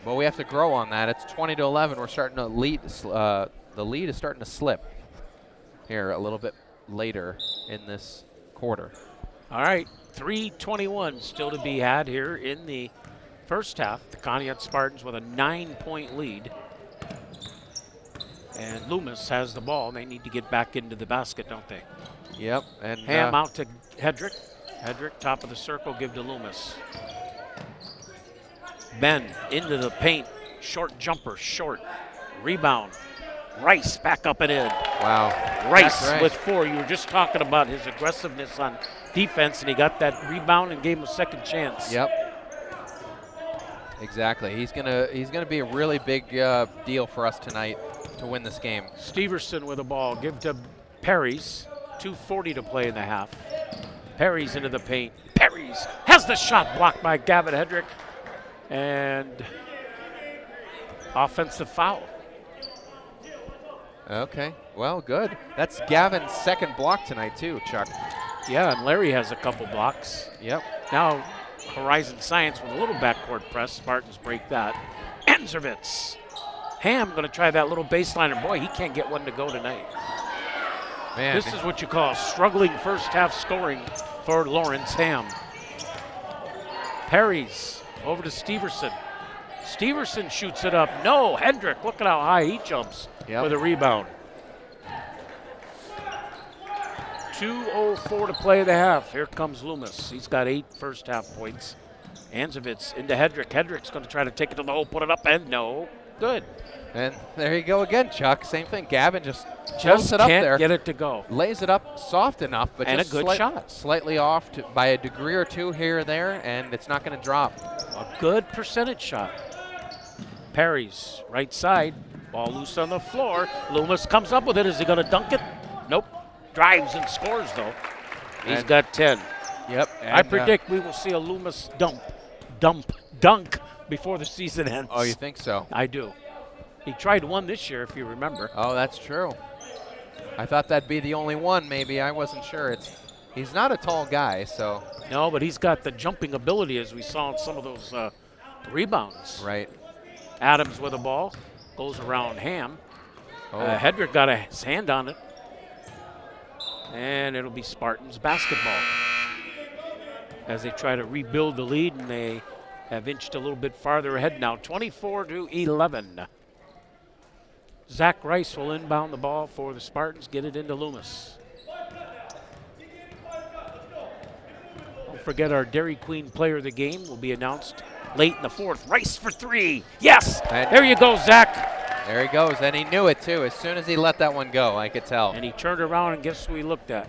we have to grow on that. It's 20-11. We're starting to lead. The lead is starting to slip here a little bit later in this quarter. All right, 3:21 still to be had here in the first half. The Conneaut Spartans with a 9-point lead. And Loomis has the ball. They need to get back into the basket, don't they? Yep. And Hamm out to Hedrick. Hedrick, top of the circle, give to Loomis. Ben into the paint. Short jumper, short. Rebound. Rice back up and in. Wow. Rice with 4. You were just talking about his aggressiveness on defense, and he got that rebound and gave him a second chance. Yep. Exactly. He's gonna be a really big deal for us tonight to win this game. Steverson with the ball. Give to Perry's. 2:40 to play in the half. Perry's into the paint. Perry's has the shot blocked by Gavin Hedrick. And offensive foul. Okay, well, good. That's Gavin's second block tonight too, Chuck. Yeah, and Larry has a couple blocks. Yep. Now Horizon Science with a little backcourt press. Spartans break that. Androvitz. Hamm going to try that little baseliner. Boy, he can't get one to go tonight. Man, this is what you call struggling first half scoring for Lawrence Hamm. Perry's over to Steverson. Steverson shoots it up. No, Hendrick, look at how high he jumps with a rebound. 2:04 to play the half. Here comes Loomis. He's got 8 first half points. Androvitz into Hedrick. Hedrick's going to try to take it to the hole, put it up, and no. Good. And there you go again, Chuck. Same thing. Gavin just throws it up there. Can't get it to go. Lays it up soft enough, but and just a good shot. Slightly off by a degree or 2 here or there, and it's not going to drop. A good percentage shot. Perry's right side. Ball loose on the floor. Loomis comes up with it. Is he going to dunk it? Nope. Drives and scores, though. He's got 10. Yep. I predict we will see a Loomis dunk before the season ends. Oh, you think so? I do. He tried one this year, if you remember. Oh, that's true. I thought that'd be the only one, maybe. I wasn't sure. He's not a tall guy, so. No, but he's got the jumping ability, as we saw in some of those rebounds. Right. Adams with the ball. Goes around Hamm. Oh. Hedrick got his hand on it. And it'll be Spartans basketball as they try to rebuild the lead, and they have inched a little bit farther ahead now, 24-11. Zach Rice will inbound the ball for the Spartans, get it into Loomis. Don't forget our Dairy Queen player of the game will be announced late in the 4th. Rice for 3. Yes! And there you go, Zach. There he goes, and he knew it too. As soon as he let that one go, I could tell. And he turned around, and guess who he looked at?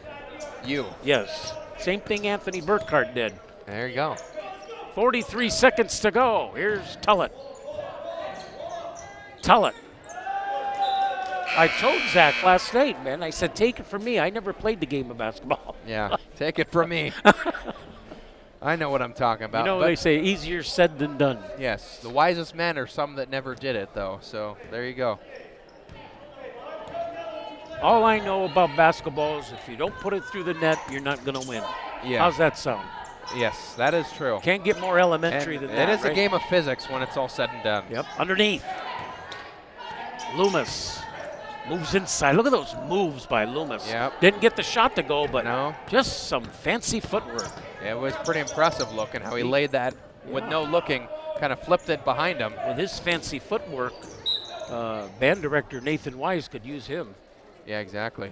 You. Yes. Same thing Anthony Burkhart did. There you go. 43 seconds to go. Here's Tullett. Tullett. I told Zach last night, man, I said, take it from me. I never played the game of basketball. Yeah, take it from me. I know what I'm talking about. You know, they say easier said than done. Yes, the wisest men are some that never did it, though. So there you go. All I know about basketball is if you don't put it through the net, you're not going to win. Yeah. How's that sound? Yes, that is true. Can't get more elementary And than that. it is right? a game of physics when it's all said and done. Yep, underneath. Loomis moves inside. Look at those moves by Loomis. Yep. Didn't get the shot to go, but No. just some fancy footwork. It was pretty impressive looking how he laid that with no looking, kind of flipped it behind him. With his fancy footwork, band director Nathan Wise could use him. Yeah, exactly.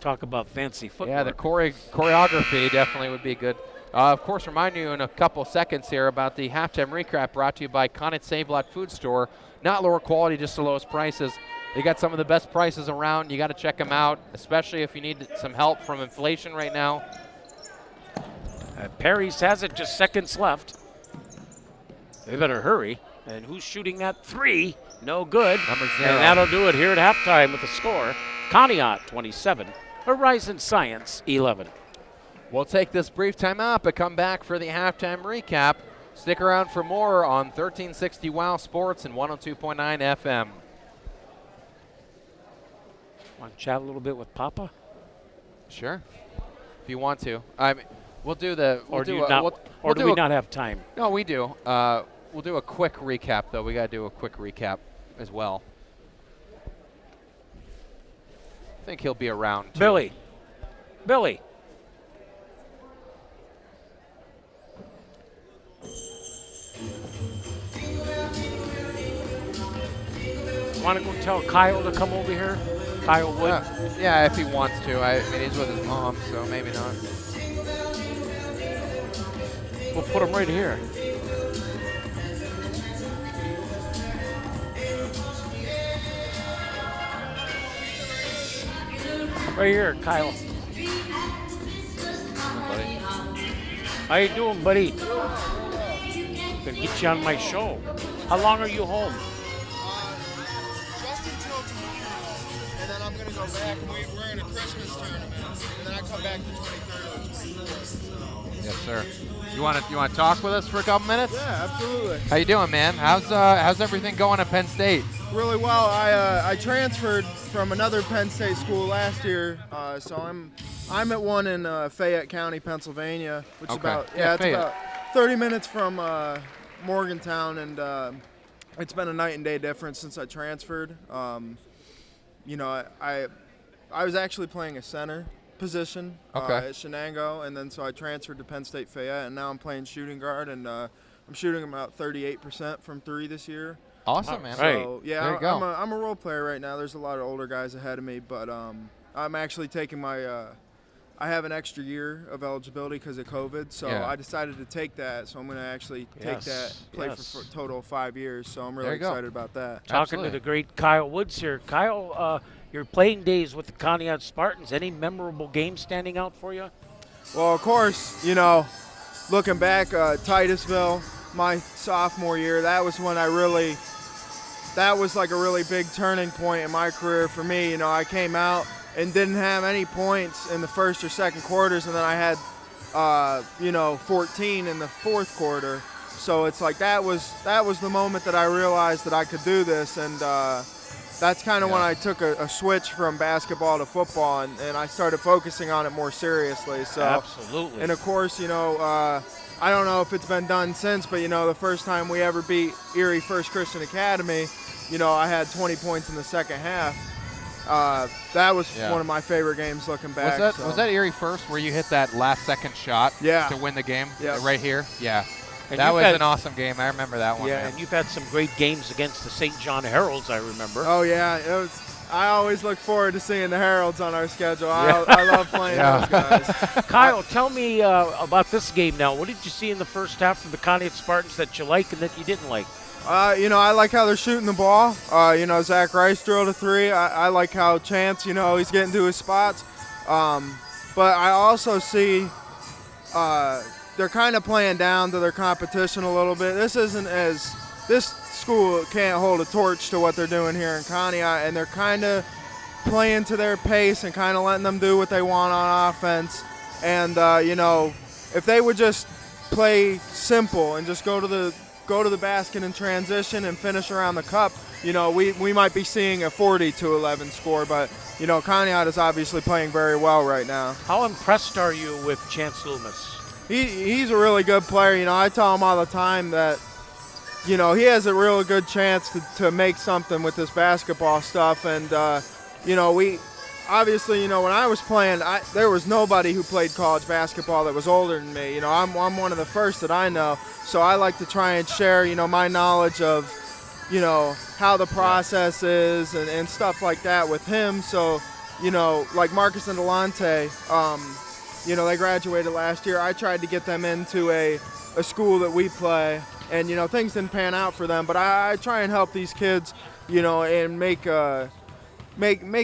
Talk about fancy footwork. Yeah, the choreography definitely would be good. Of course, remind you in a couple seconds here about the halftime recap brought to you by Conneaut Save-A-Lot Food Store. Not lower quality, just the lowest prices. They got some of the best prices around. You got to check them out, especially if you need some help from inflation right now. Perry's has it, just seconds left. They better hurry. And who's shooting that three? No good. Number 0. And that'll do it here at halftime with the score. Conneaut 27, Horizon Science 11. We'll take this brief timeout, but come back for the halftime recap. Stick around for more on 1360 WOW Sports and 102.9 FM. Want to chat a little bit with Papa? Sure, if you want to. I mean, we'll do the. Or do we not have time? No, we do. We'll do a quick recap, though. We got to do a quick recap as well. I think he'll be around, too. Billy. Want to go tell Kyle to come over here? Kyle Wood? Yeah, if he wants to. I mean, he's with his mom, so maybe not. We'll put him right here. Right here, Kyle. How you doing, buddy? Gonna get you on my show. How long are you home? Just until tomorrow, and then I'm gonna go back. We're in a Christmas tournament, and then I come back the 23rd or the 24th. Yes, sir. You want to talk with us for a couple minutes? Yeah, absolutely. How you doing, man? How's everything going at Penn State? Really well. I transferred from another Penn State school last year, so I'm at one in Fayette County, Pennsylvania, which is Okay. it's about 30 minutes from Morgantown, and it's been a night and day difference since I transferred. You know, I was actually playing a center position at Shenango, and then so I transferred to Penn State Fayette, and now I'm playing shooting guard, and I'm shooting about 38% from three this year. Awesome, man. Right. So yeah, There you go. I'm a role player right now. There's a lot of older guys ahead of me, but I'm actually taking my I have an extra year of eligibility because of COVID, so Yeah. I decided to take that. So I'm going to actually take that, play for a total of 5 years. So I'm really There you go. excited about that. Talking Absolutely. to the great Kyle Woods here. Kyle, your playing days with the Conneaut Spartans, any memorable games standing out for you? Well, of course, you know, looking back, Titusville, my sophomore year, that was when that was like a really big turning point in my career for me. You know, I came out and didn't have any points in the first or second quarters, and then I had, 14 in the fourth quarter. So it's like that was the moment that I realized that I could do this, and that's kind of when I took a switch from basketball to football, and I started focusing on it more seriously. So Absolutely. and of course, you know, I don't know if it's been done since, but you know, the first time we ever beat Erie First Christian Academy, you know, I had 20 points in the second half. That was one of my favorite games looking back. Was that Erie First where you hit that last second shot to win the game? Yeah. Right here? Yeah. And that you've was had- an awesome game. I remember that one. Yeah, man. and you've had some great games against the St. John Heralds, I remember. Oh yeah, it was. I always look forward to seeing the Heralds on our schedule. I love playing those guys. Kyle, tell me about this game now. What did you see in the first half from the Conneaut Spartans that you like and that you didn't like? You know, I like how they're shooting the ball. You know, Zach Rice drilled a three. I like how Chance, you know, he's getting to his spots. But I also see they're kind of playing down to their competition a little bit. This school can't hold a torch to what they're doing here in Conneaut, and they're kind of playing to their pace and kind of letting them do what they want on offense. And, you know, if they would just play simple and just go to the go to the basket in transition and finish around the cup, you know, we might be seeing a 40-11 score, but, you know, Conneaut is obviously playing very well right now. How impressed are you with Chance Loomis? He's a really good player. You know, I tell him all the time that, you know, he has a real good chance to make something with this basketball stuff. And, you know, obviously, you know, when I was playing, there was nobody who played college basketball that was older than me. You know, I'm one of the first that I know. So I like to try and share, you know, my knowledge of, you know, how the process is and stuff like that with him. So, you know, like Marcus and Delonte, you know, they graduated last year. I tried to get them into a school that we play, and, you know, things didn't pan out for them. But I try and help these kids, you know, and make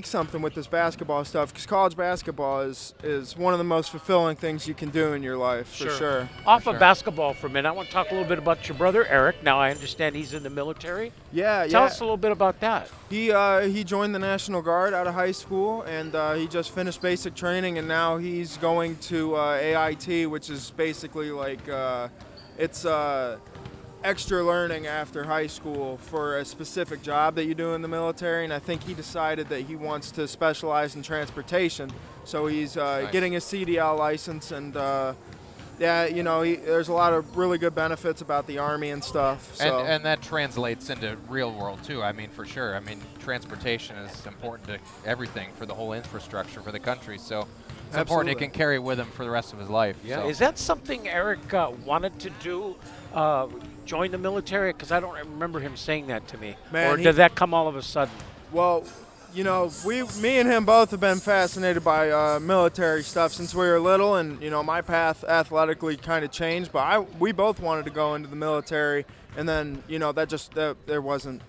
something with this basketball stuff, because college basketball is one of the most fulfilling things you can do in your life, for sure. Off of basketball for a minute, I want to talk a little bit about your brother, Eric. Now, I understand he's in the military. Yeah. Tell us a little bit about that. He joined the National Guard out of high school, and he just finished basic training, and now he's going to AIT, which is basically like it's extra learning after high school for a specific job that you do in the military, and I think he decided that he wants to specialize in transportation, so he's getting his CDL license, and yeah, you know, there's a lot of really good benefits about the Army and stuff. So. And that translates into real world too. I mean, for sure. I mean, transportation is important to everything for the whole infrastructure for the country, so it's important it can carry with him for the rest of his life. Yeah. So. Is that something Eric wanted to do? Join the military? Because I don't remember him saying that to me. Man, or did that come all of a sudden? Well, you know, me and him both have been fascinated by military stuff since we were little, and, you know, my path athletically kind of changed, but we both wanted to go into the military, and then, you know, there wasn't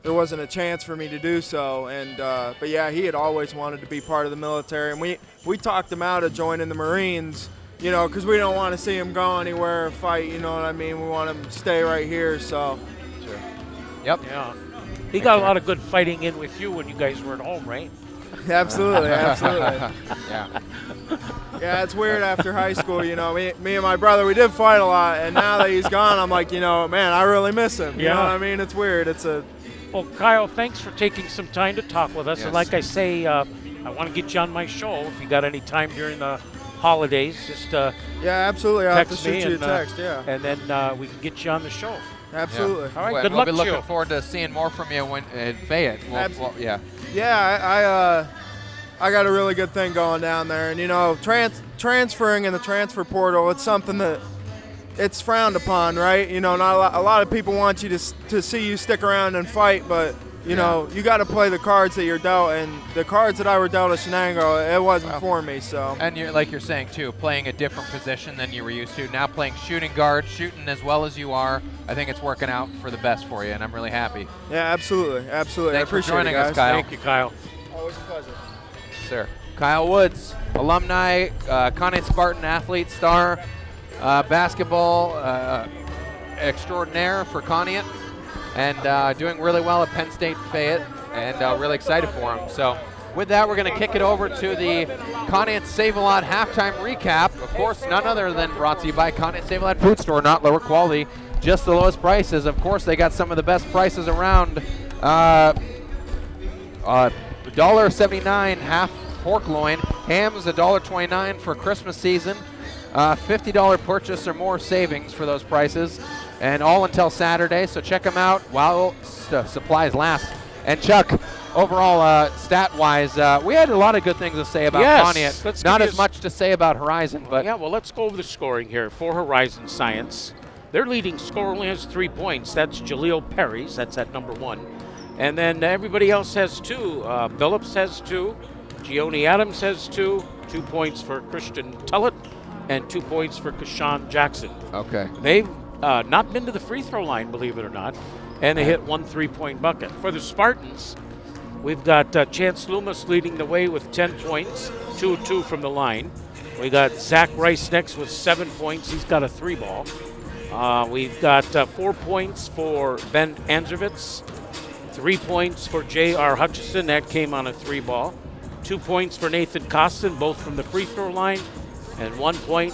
a chance for me to do so, and but yeah, he had always wanted to be part of the military, and we talked him out of joining the Marines. You know, because we don't want to see him go anywhere or fight, you know what I mean? We want him to stay right here, so. Sure. Yep. Yeah. He got a lot of good fighting in with you when you guys were at home, right? Absolutely. Yeah. Yeah, it's weird after high school, you know. Me and my brother, we did fight a lot, and now that he's gone, I'm like, you know, man, I really miss him. You know what I mean? It's weird. Well, Kyle, thanks for taking some time to talk with us. Yes. And like I say, I want to get you on my show. If you got any time during the holidays, just yeah, absolutely. I'll have to text me shoot you a and, text, yeah. and then we can get you on the show. Absolutely. Yeah. All right, We'll good luck be to looking you. forward to seeing more from you in Fayette. Yeah. Yeah, I got a really good thing going down there, and, you know, transferring in the transfer portal, it's something that it's frowned upon, right? You know, not a lot of people want you to see you stick around and fight, but you know, you got to play the cards that you're dealt, and the cards that I were dealt at Shenango, it wasn't for me. So. And like you're saying too, playing a different position than you were used to. Now playing shooting guard, shooting as well as you are. I think it's working out for the best for you, and I'm really happy. Yeah, absolutely. Thanks I appreciate for joining it, guys. us, Kyle. Thank you, Kyle. Always a pleasure. Sir. Kyle Woods, alumni, Conneaut Spartan athlete, star, basketball extraordinaire for Conneaut. And doing really well at Penn State Fayette, and really excited for him. So with that, we're going to kick it over to the Conneaut Save-A-Lot halftime recap. Of course, none other than brought to you by Conneaut Save-A-Lot Food Store, not lower quality, just the lowest prices. Of course, they got some of the best prices around. $1.79 half pork loin. Ham's $1.29 for Christmas season. $50 purchase or more savings for those prices. And all until Saturday, so check them out while supplies last. And Chuck, overall, stat-wise, we had a lot of good things to say about Conneaut. Not as much to say about Horizon, but yeah. Well, let's go over the scoring here for Horizon Science. Their leading scorer only has 3 points. That's Jaleel Perry's. That's at number 1, and then everybody else has 2. Phillips has 2. Gioni Adams has 2. 2 points for Christian Tullett, and 2 points for Kashawn Jackson. Okay. They've not been to the free throw line, believe it or not, and they hit 1 3-point bucket. For the Spartans, we've got Chance Loomis leading the way with 10 points, 2-2 from the line. We got Zach Rice next with 7 points. He's got a 3-ball. We've got 4 points for Ben Anzervitz, 3 points for J.R. Hutchison. That came on a 3-ball. 2 points for Nathan Costin, both from the free throw line, and 1 point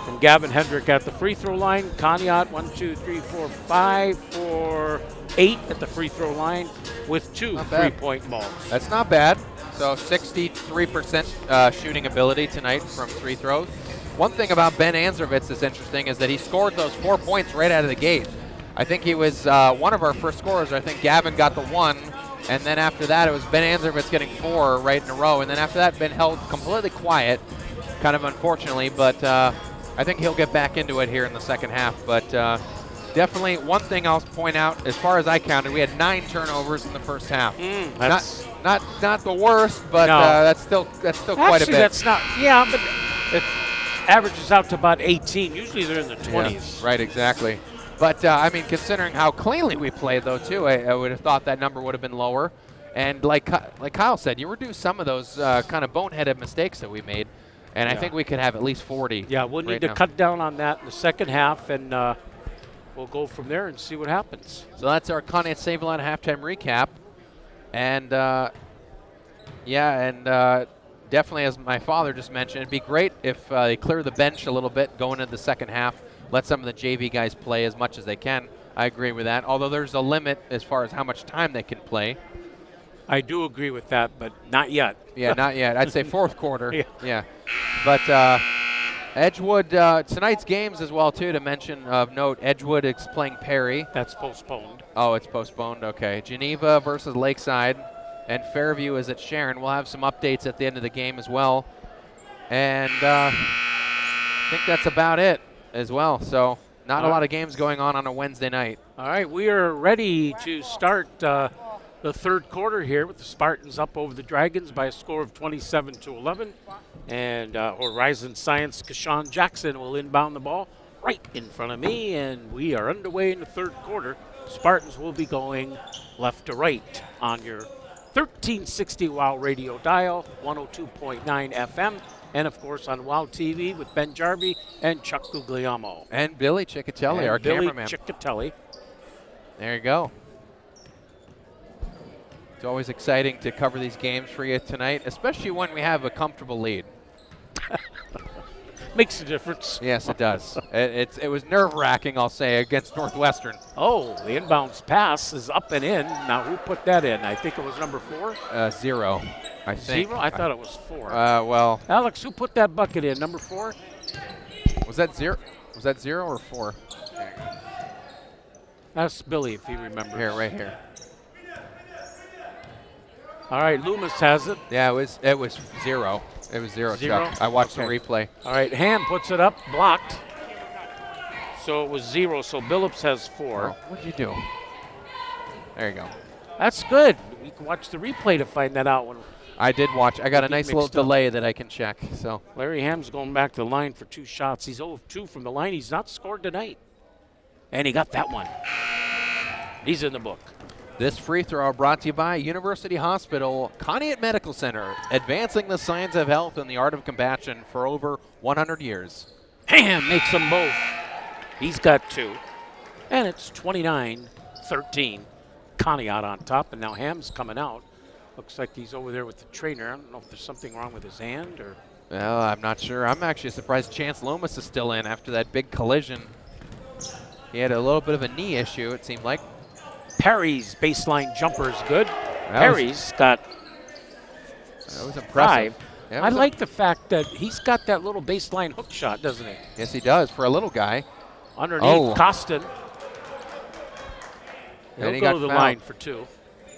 from Gavin Hendrick at the free throw line. Conneaut 1, 2, 3, 4, 5 for 8 at the free throw line with 2 Not bad. 3-point balls. That's not bad. So 63% shooting ability tonight from free throws. One thing about Ben Anzervitz that's interesting is that he scored those 4 points right out of the gate. I think he was one of our first scorers. I think Gavin got the 1, and then after that it was Ben Anzervitz getting 4 right in a row, and then after that been held completely quiet, kind of unfortunately, but I think he'll get back into it here in the second half. But definitely one thing I'll point out, as far as I counted, we had 9 turnovers in the first half. That's Not the worst, but No. that's still quite a bit. That's not. Yeah, but it averages out to about 18. Usually they're in the 20s. Yeah, right, exactly. But I mean, considering how cleanly we played, though, too, I would have thought that number would have been lower. And like Kyle said, you reduce some of those kind of boneheaded mistakes that we made, and I think we could have at least 40. Yeah, we'll need to cut down on that in the second half, and we'll go from there and see what happens. So that's our Conneaut Save-A-Lot halftime recap. And, definitely, as my father just mentioned, it'd be great if they clear the bench a little bit going into the second half, let some of the JV guys play as much as they can. I agree with that, although there's a limit as far as how much time they can play. I do agree with that, but not yet. Yeah, not yet. I'd say fourth quarter. Yeah. But Edgewood, tonight's games as well, too, to mention of note, Edgewood is playing Perry. That's postponed. Oh, it's postponed, okay. Geneva versus Lakeside, and Fairview is at Sharon. We'll have some updates at the end of the game as well. And I think that's about it as well. So not a lot of games going on a Wednesday night. All right, we are ready to start the third quarter here with the Spartans up over the Dragons by a score of 27-11. And Horizon Science Kashawn Jackson will inbound the ball right in front of me, and we are underway in the third quarter. Spartans will be going left to right on your 1360 WOW radio dial, 102.9 FM, and of course on WOW TV with Ben Jarvie and Chuck Guglielmo. And Billy Ciccatelli, And our Billy cameraman. Ciccatelli. There you go. It's always exciting to cover these games for you tonight, especially when we have a comfortable lead. Makes a difference. Yes, it does. It was nerve-wracking, I'll say, against Northwestern. Oh, the inbounds pass is up and in. Now, who put that in? I think it was number 4. 0, I think. 0? I thought it was 4. Well, Alex, who put that bucket in? Number 4? was that 0? Was that 0 or 4? That's Billy, if he remembers. Here, right here. All right, Loomis has it. Yeah, it was 0. It was 0, 0? Chuck. I watched the Okay. replay. All right, Hamm puts it up, blocked. So it was 0, so Billups has 4. Oh, what'd you do? There you go. That's good. We can watch the replay to find that out. When I did watch. I got a Get nice little mixed up. delay that I can check. So Larry Hamm's going back to the line for 2 shots. He's 0 of 2 from the line. He's not scored tonight. And he got that one. He's in the book. this free throw brought to you by University Hospital, Conneaut Medical Center, advancing the science of health and the art of compassion for over 100 years. Hamm makes them both. He's got 2. And it's 29-13. Conneaut on top, and now Hamm's coming out. Looks like he's over there with the trainer. I don't know if there's something wrong with his hand or. Well, I'm not sure. I'm actually surprised Chance Loomis is still in after that big collision. He had a little bit of a knee issue, it seemed like. Perry's baseline jumper is good. That Perry's got That was impressive. 5. Yeah, it I was like the fact that he's got that little baseline hook shot, doesn't he? Yes, he does, for a little guy. Underneath Costin. He'll he go got to the fouled. line for 2.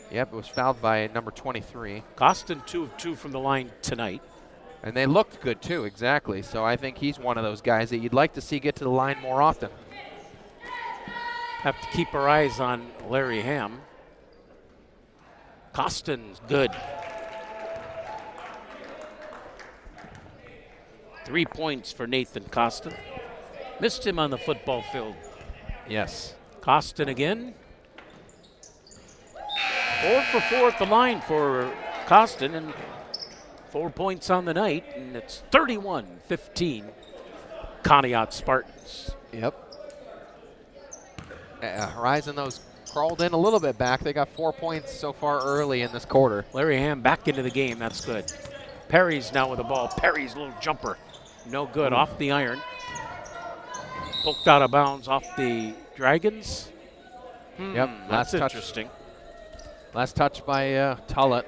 Yep, it was fouled by number 23. Costin 2 of 2 from the line tonight. And they looked good, too, exactly. So I think he's one of those guys that you'd like to see get to the line more often. Have to keep our eyes on Larry Hamm. Costin's good. 3 points for Nathan Costin. Missed him on the football field. Yes. Costin again. 4 for 4 at the line for Costin, and 4 points on the night, and it's 31-15. Conneaut Spartans. Yep. Horizon, those crawled in a little bit back. They got 4 points so far early in this quarter. Larry Hamm back into the game. That's good. Perry's now with the ball. Perry's little jumper. No good. Off the iron. Poked out of bounds off the Dragons. Yep, That's last touch. interesting. Last touch by Tullett,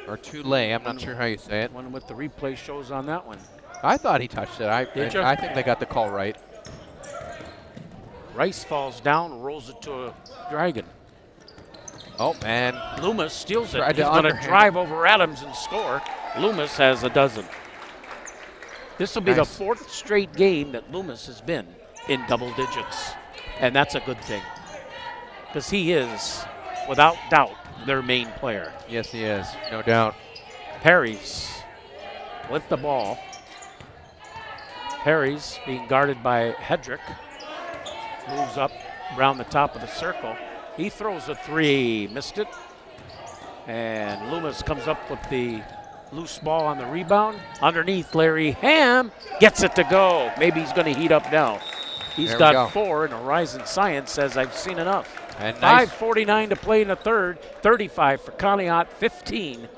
or Tulay, I'm not sure how you say it. Wonder what the replay shows on that one. I thought he touched it. Did you? I think they got the call right. Rice falls down, rolls it to a Dragon. Oh, and Loomis steals it. Tried He's to going to underhand drive over Adams and score. Loomis has a dozen. This will be the Nice. 4th straight game that Loomis has been in double digits, and that's a good thing because he is, without doubt, their main player. yes, he is, no doubt. Perry's with the ball. Perry's being guarded by Hedrick. Moves up around the top of the circle. He throws a 3, missed it. And Loomis comes up with the loose ball on the rebound. Underneath, Larry Hamm gets it to go. Maybe he's going to heat up now. He's There we got go. 4, and Horizon Science says, I've seen enough. And nice. 5:49 to play in the third. 35 for Conneaut, 15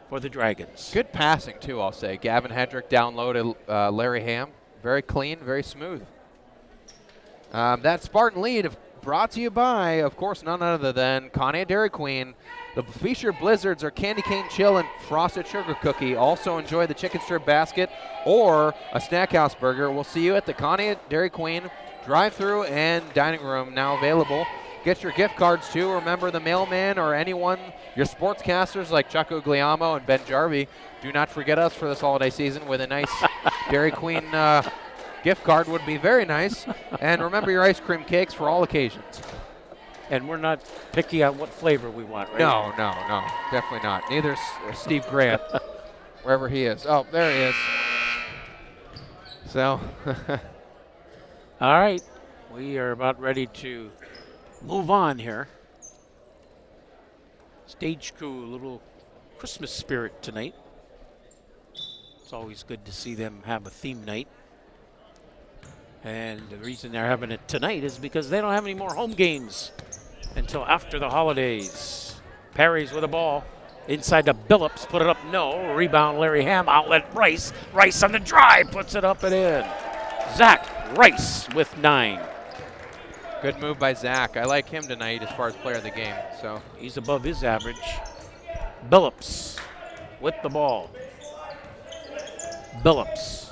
for the Dragons. Good passing, too, I'll say. Gavin Hedrick down low to Larry Hamm. Very clean, very smooth. That Spartan lead brought to you by, of course, none other than Conneaut Dairy Queen. The featured blizzards are candy cane chill and frosted sugar cookie. Also enjoy the chicken strip basket or a snack house burger. We'll see you at the Conneaut Dairy Queen drive-through and dining room now available. Get your gift cards too. Remember, the mailman or anyone, your sportscasters like Chuck Ugliamo and Ben Jarvie, do not forget us for this holiday season with a nice Dairy Queen gift card would be very nice. And remember your ice cream cakes for all occasions. And we're not picky on what flavor we want, right? No, definitely not. Neither is Steve Grant, wherever he is. Oh, there he is. So, All right. We are about ready to move on here. Stage crew, a little Christmas spirit tonight. It's always good to see them have a theme night. And the reason they're having it tonight is because they don't have any more home games until after the holidays. Perry's with the ball. Inside to Billups, put it up, no. Rebound, Larry Hamm, outlet Rice. Rice on the drive, puts it up and in. Zach Rice with 9. good move by Zach. I like him tonight as far as player of the game. So He's above his average. Billups with the ball. Billups.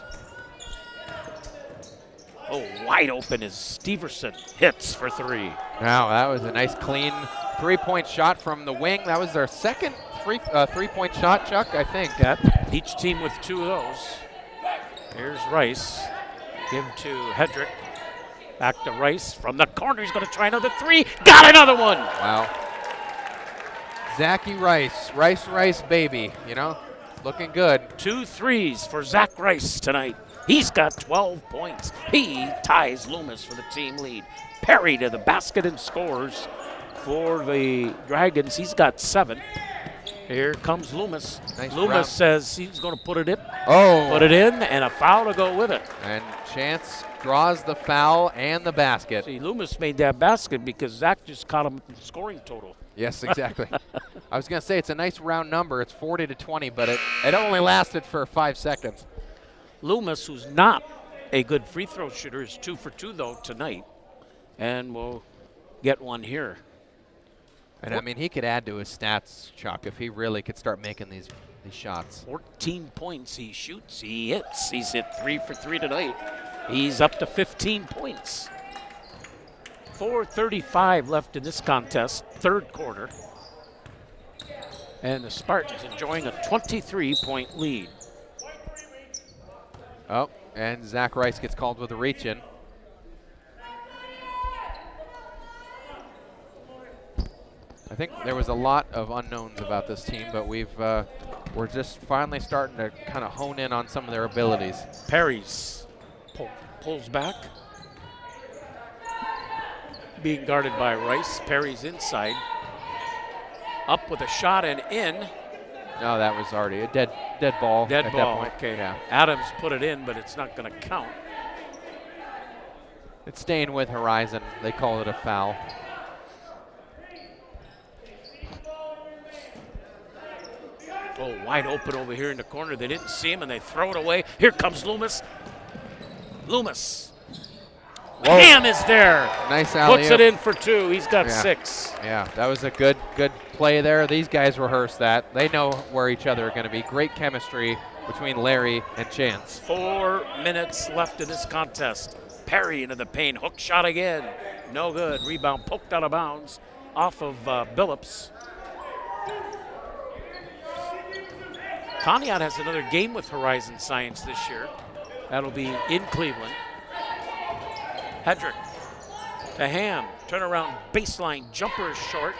Oh, wide open is Steverson. Hits for 3. now that was a nice clean three-point shot from the wing. That was their second three-point shot, Chuck, I think. Yep. Each team with 2 of those. Here's Rice. Give to Hedrick. Back to Rice from the corner. He's going to try another 3. Got another one. Wow. Zachy Rice. Rice, baby. You know, looking good. 2 threes for Zach Rice tonight. He's got 12 points. He ties Loomis for the team lead. Perry to the basket and scores for the Dragons. He's got 7. Here comes Loomis. Nice Loomis round. says he's going to put it in. Oh. Put it in, and a foul to go with it. And Chance draws the foul and the basket. See, Loomis made that basket because Zach just caught him in the scoring total. Yes, exactly. I was going to say it's a nice round number. It's 40-20, but it only lasted for 5 seconds. Loomis, who's not a good free throw shooter, is 2 for 2 though tonight, and will get one here. And I mean, he could add to his stats, Chuck, if he really could start making these shots. 14 points he shoots, he hits. He's hit 3 for 3 tonight. He's up to 15 points. 4:35 left in this contest, third quarter. And the Spartans enjoying a 23-point lead. Oh, and Zach Rice gets called with a reach-in. I think there was a lot of unknowns about this team, but we're just finally starting to kind of hone in on some of their abilities. Perry's pulls back. Being guarded by Rice. Perry's inside. Up with a shot and in. No, that was already a dead ball. Dead at ball, that point. okay. Yeah. Adams put it in, but it's not going to count. It's staying with Horizon. They call it a foul. Oh, wide open over here in the corner. They didn't see him, and they throw it away. Here comes Loomis. Loomis Whoa. Hamm is there. Nice alley-oop. Puts it in for 2. He's got Yeah. 6. Yeah, that was a good play there. These guys rehearsed that. They know where each other are going to be. Great chemistry between Larry and Chance. 4 minutes left in this contest. Perry into the paint. Hook shot again. No good. Rebound poked out of bounds off of Billups. Conneaut has another game with Horizon Science this year. That'll be in Cleveland. Hedrick to Hamm. Turnaround baseline. Jumper is short.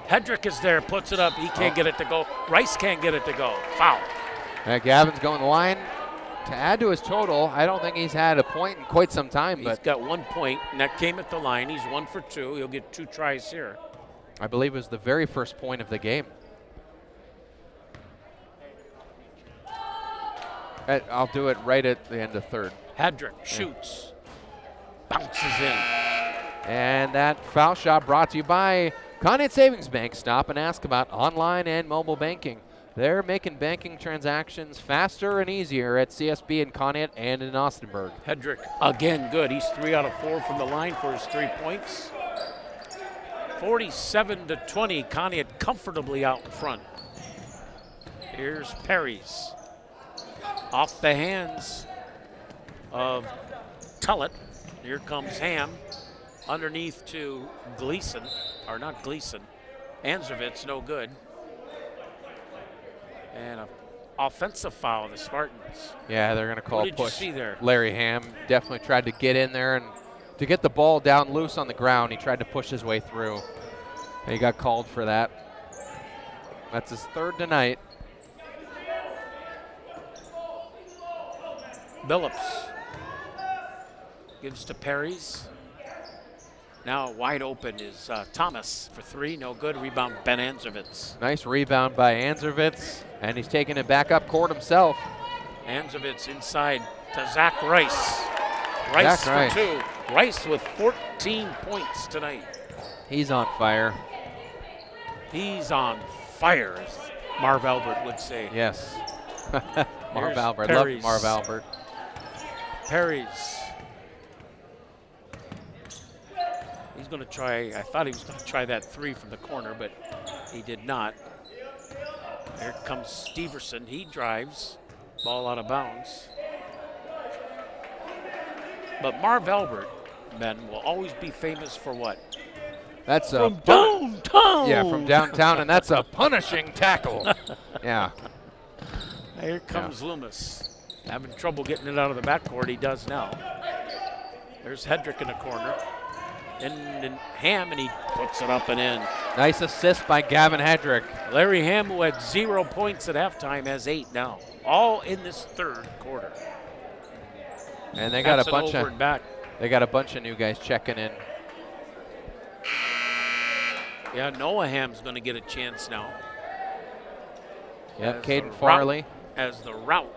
Hedrick is there. Puts it up. He can't get it to go. Rice can't get it to go. Foul. Gavin's going the line. To add to his total, I don't think he's had a point in quite some time. He's But got 1 point, and that came at the line. He's 1 for 2. He'll get 2 tries here. I believe it was the very first point of the game. I'll do it right at the end of third. Hedrick shoots. Bounces in. And that foul shot brought to you by Conneaut Savings Bank. Stop and ask about online and mobile banking. They're making banking transactions faster and easier at CSB in Conneaut and in Austinburg. Hedrick again good. He's 3 out of 4 from the line for his 3 points. 47-20. Conneaut comfortably out in front. Here's Perry's. Off the hands of Tullett. Here comes Hamm. Underneath to Gleason, or not Gleason. Anzervitz, no good. And an offensive foul, the Spartans. Yeah, they're going to call What did push. you see there? Larry Hamm definitely tried to get in there and to get the ball down loose on the ground. He tried to push his way through. And he got called for that. That's his 3rd tonight. Billups gives to Perry's. Now wide open is Thomas for 3, no good. Rebound Ben Anzervitz. Nice rebound by Anzervitz, and he's taking it back up court himself. Anzervitz inside to Zach Rice. Rice Zach for 2. Rice with 14 points tonight. He's on fire. He's on fire, as Marv Albert would say. Yes. Marv Here's Albert. Love Perry's. Marv Albert. Perry's. He's going to try, I thought he was going to try that 3 from the corner, but he did not. Here comes Steverson. He drives. Ball out of bounds. But Marv Albert, Ben, will always be famous for what? That's a From downtown. Yeah, from downtown, and that's a punishing tackle. Yeah. Here comes Loomis. Having trouble getting it out of the backcourt. He does now. There's Hedrick in the corner. And Hamm, and he puts it up and in. Nice assist by Gavin Hedrick. Larry Hamm, who had 0 points at halftime, has 8 now. All in this 3rd quarter. And they got That's a bunch an over of and back. they got a bunch of new guys checking in. Yeah, Noah Hamm's going to get a chance now. Yep, As Caden the Farley. route- As the route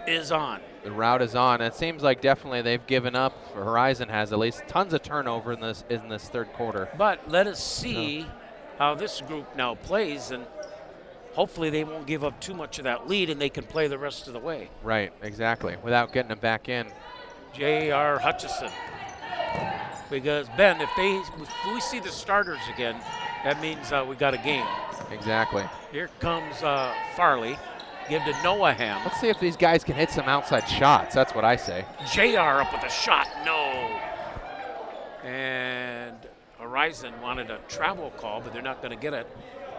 is on. The route is on. It seems like definitely they've given up, or Horizon has at least, tons of turnover in this 3rd quarter. But let us see how this group now plays, and hopefully they won't give up too much of that lead and they can play the rest of the way. Right, exactly, without getting them back in. J.R. Hutchison. Because, Ben, if we see the starters again, that means we got a game. Exactly. Here comes Farley. Give to Noah Hamm. Let's see if these guys can hit some outside shots. That's what I say. JR up with a shot. No. And Horizon wanted a travel call, but they're not going to get it.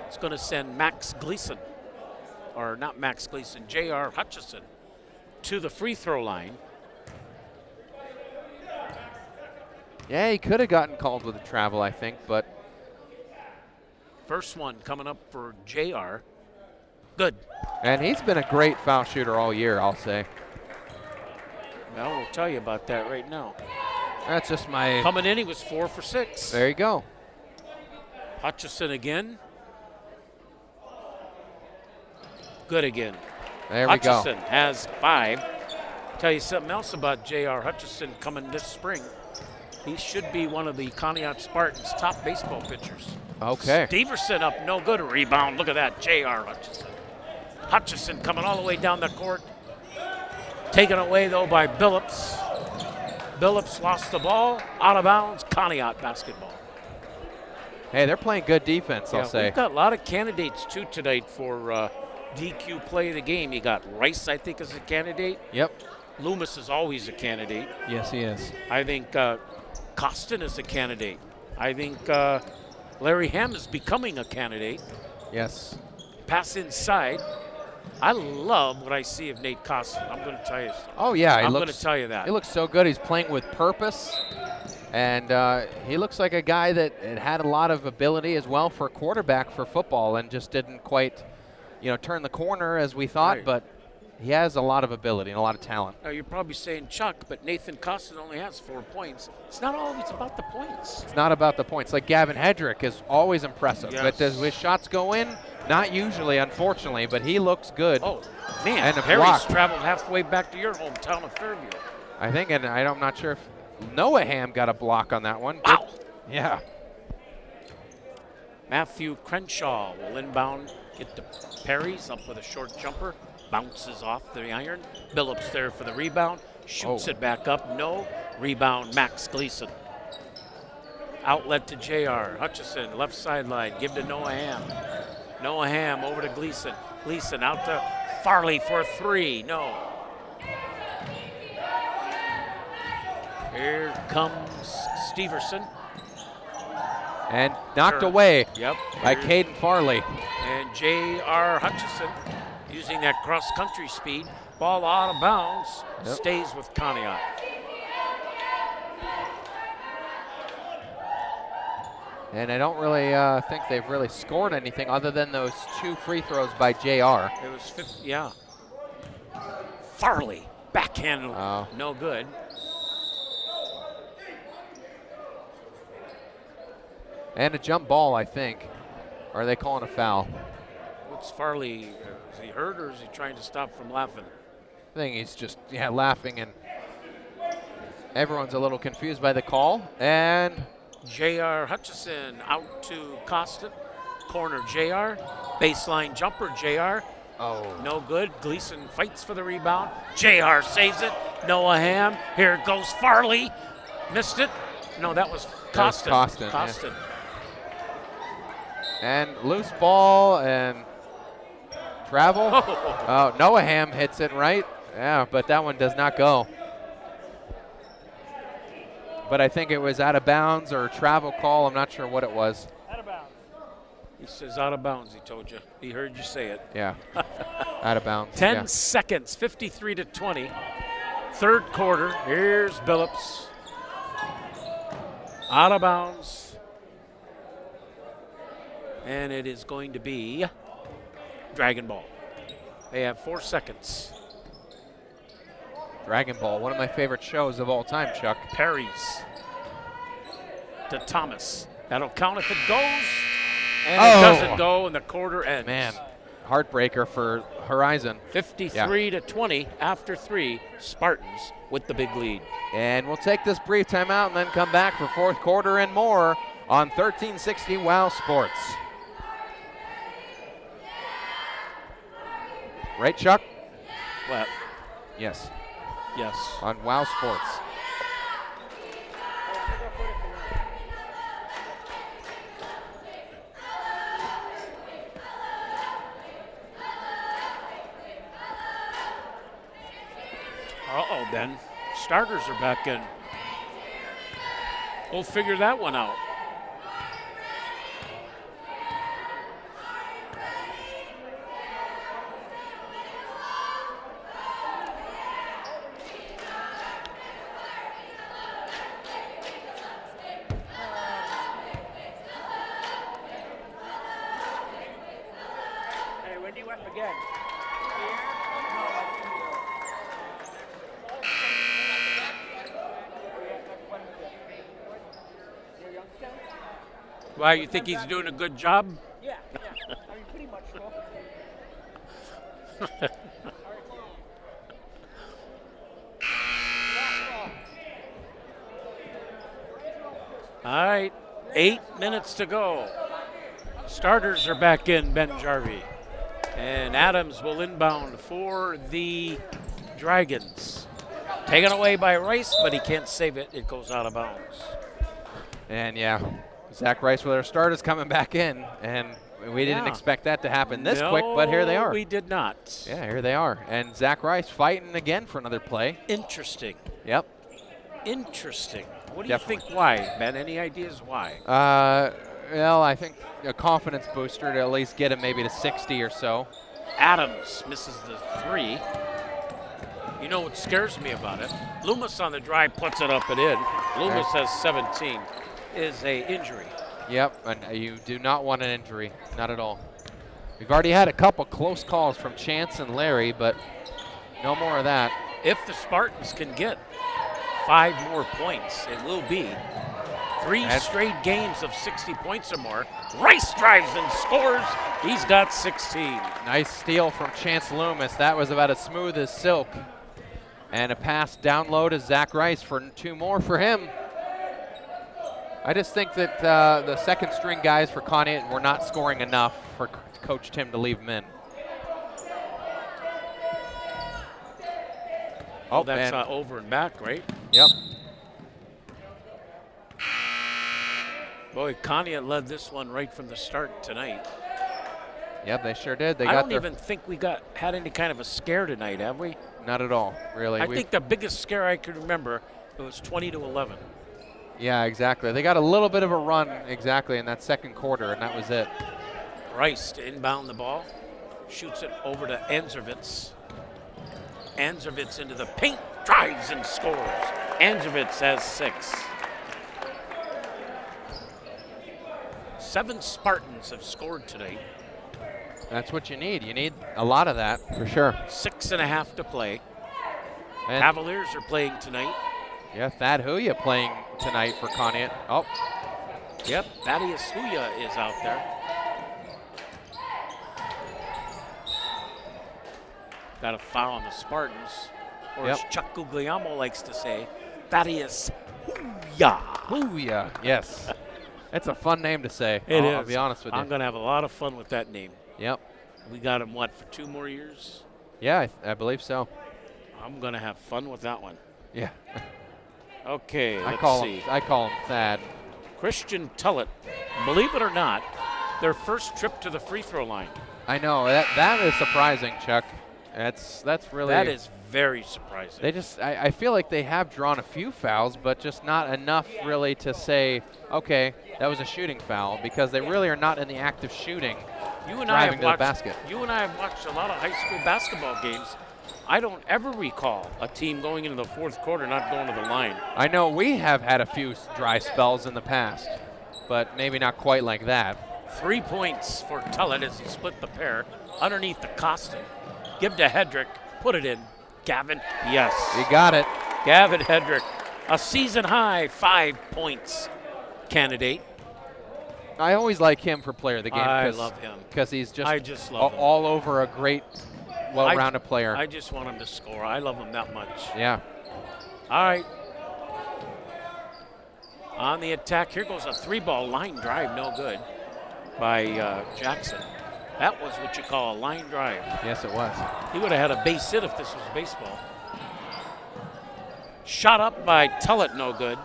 It's going to send Max Gleason, or not Max Gleason, J.R. Hutchison, to the free throw line. Yeah, he could have gotten called with a travel, I think, but First one coming up for JR. Good. and he's been a great foul shooter all year, I'll say. Well, we'll tell you about that right now. That's just my. Coming in, he was 4 for 6. There you go. Hutchison again. Good again. There we go. Hutchison has 5. Tell you something else about J.R. Hutchison coming this spring. He should be one of the Conneaut Spartans' top baseball pitchers. Okay. Steverson up, no good. Rebound. Look at that, J.R. Hutchison. Hutchison coming all the way down the court. Taken away, though, by Billups. Billups lost the ball, out of bounds, Conneaut basketball. Hey, they're playing good defense, I'll say. We've got a lot of candidates, too, tonight for DQ play of the game. You got Rice, I think, is a candidate. Yep. Loomis is always a candidate. Yes, he is. I think Costin is a candidate. I think Larry Hamm is becoming a candidate. Yes. Pass inside. I love what I see of Nate Costin. I'm going to tell you. Oh, yeah. I'm going to tell you that. He looks so good. He's playing with purpose. And he looks like a guy that had a lot of ability as well for a quarterback for football and just didn't quite, turn the corner as we thought. Right. But he has a lot of ability and a lot of talent. Now, you're probably saying, Chuck, but Nathan Costin only has 4 points. It's not always about the points. It's not about the points. Like Gavin Hedrick is always impressive. Yes. But does his shots go in? Not usually, unfortunately, but he looks good. Oh, man. And a Harry's block. traveled halfway back to your hometown of Fairview. I think, and I'm not sure if Noah Hamm got a block on that one. Wow. Yeah. Matthew Crenshaw will inbound, get to Perry's up with a short jumper, bounces off the iron. Billups there for the rebound, shoots it back up, no. Rebound, Max Gleason. Outlet to JR. Hutchison, left sideline, give to Noah Hamm. Noah Hamm over to Gleason. Gleason out to Farley for a 3, no. Here comes Steverson. And knocked away Yep. by Caden Farley. And J.R. Hutchison using that cross-country speed. Ball out of bounds. Yep. Stays with Conneaut. And I don't really think they've really scored anything other than those 2 free throws by JR. It was 50, yeah. Farley, backhand, no good. And a jump ball, I think. Or are they calling a foul? What's Farley, is he hurt or is he trying to stop from laughing? I think he's just laughing, and everyone's a little confused by the call. And J.R. Hutchison out to Costin. Corner J.R. Baseline jumper J.R. Oh. No good. Gleason fights for the rebound. J.R. saves it. Noah Hamm. Here goes Farley. Missed it. No, that was Costin. Costin. Yeah. And loose ball and travel. Oh, Noah Hamm hits it right. Yeah, but that one does not go. But I think it was out of bounds or travel call. I'm not sure what it was. Out of bounds. He says out of bounds, he told you. He heard you say it. Yeah. Out of bounds. 10 seconds, 53-20. Third quarter. Here's Billups. Out of bounds. And it is going to be Dragon Ball. They have 4 seconds. Dragon Ball, one of my favorite shows of all time, Chuck. Perry's to Thomas. That'll count if it goes. And it doesn't go, and the quarter ends. Man, heartbreaker for Horizon. 53-20 after 3. Spartans with the big lead. And we'll take this brief timeout and then come back for fourth quarter and more on 1360 WOW Sports. Right, Chuck? What? Yes. Yes. On WOW Sports. Uh-oh, Ben. Starters are back in. We'll figure that one out. Hey, when do you have again? Why, you think he's doing a good job? Yeah. I mean, pretty much so. All right, 8 minutes to go. Starters are back in, Ben Jarvie. And Adams will inbound for the Dragons. Taken away by Rice, but he can't save it. It goes out of bounds. And yeah, Zach Rice with our starters coming back in, and we didn't expect that to happen this quick, but here they are. We did not. Yeah, here they are. And Zach Rice fighting again for another play. Interesting. Yep. Interesting. What do Definitely. you think why, Ben? Any ideas why? Well, I think a confidence booster to at least get him maybe to 60 or so. Adams misses the 3. You know what scares me about it? Loomis on the drive puts it up and in. Loomis has 17. Is a injury. Yep, and you do not want an injury, not at all. We've already had a couple close calls from Chance and Larry, but no more of that. If the Spartans can get 5 more points, it will be 3 straight games of 60 points or more. Rice drives and scores. He's got 16. Nice steal from Chance Loomis. That was about as smooth as silk. And a pass down low to Zach Rice for 2 more for him. I just think that the second string guys for Conneaut were not scoring enough for Coach Tim to leave them in. Oh, that's over and back, right? Yep. Boy, Conneaut led this one right from the start tonight. Yep, they sure did. I don't even think we had any kind of a scare tonight, have we? Not at all, really. I think the biggest scare I can remember, it was 20-11. Yeah, exactly. They got a little bit of a run exactly in that second quarter, and that was it. Rice to inbound the ball, shoots it over to Anzervitz. Anzervitz into the paint, drives and scores. Anzervitz has 6. 7 Spartans have scored tonight. That's what you need. You need a lot of that, for sure. 6.5 to play. And Cavaliers are playing tonight. yeah, Thad Huya playing tonight for Conneaut. Oh, Yep, Thaddeus Huya is out there. Got a foul on the Spartans. Or as Chuck Guglielmo likes to say, Thaddeus Huya. Huya, yes. That's a fun name to say. I'll be honest with you. I'm going to have a lot of fun with that name. Yep. We got him, what, for 2 more years? Yeah, I believe so. I'm going to have fun with that one. Yeah. Okay, I let's call see. him Thad. Christian Tullett, believe it or not, their first trip to the free throw line. I know, that is surprising, Chuck. That's really. That is very surprising. They just, I feel like they have drawn a few fouls, but just not enough really to say, okay, that was a shooting foul, because they really are not in the act of shooting. You and I have to the basket. You and I have watched a lot of high school basketball games. I don't ever recall a team going into the 4th quarter not going to the line. I know we have had a few dry spells in the past, but maybe not quite like that. 3 points for Tullett as he split the pair underneath the Costin. Give to Hedrick, put it in. Gavin, yes. You got it. Gavin Hedrick, a season high 5 points candidate. I always like him for player of the game. I love him. Because he's just, I just love him. all over a great, well-rounded player. I just want him to score. I love him that much. Yeah. All right. On the attack, here goes a 3-ball line drive, no good, by Jackson. That was what you call a line drive. Yes, it was. He would have had a base hit if this was baseball. Shot up by Tullett, no good.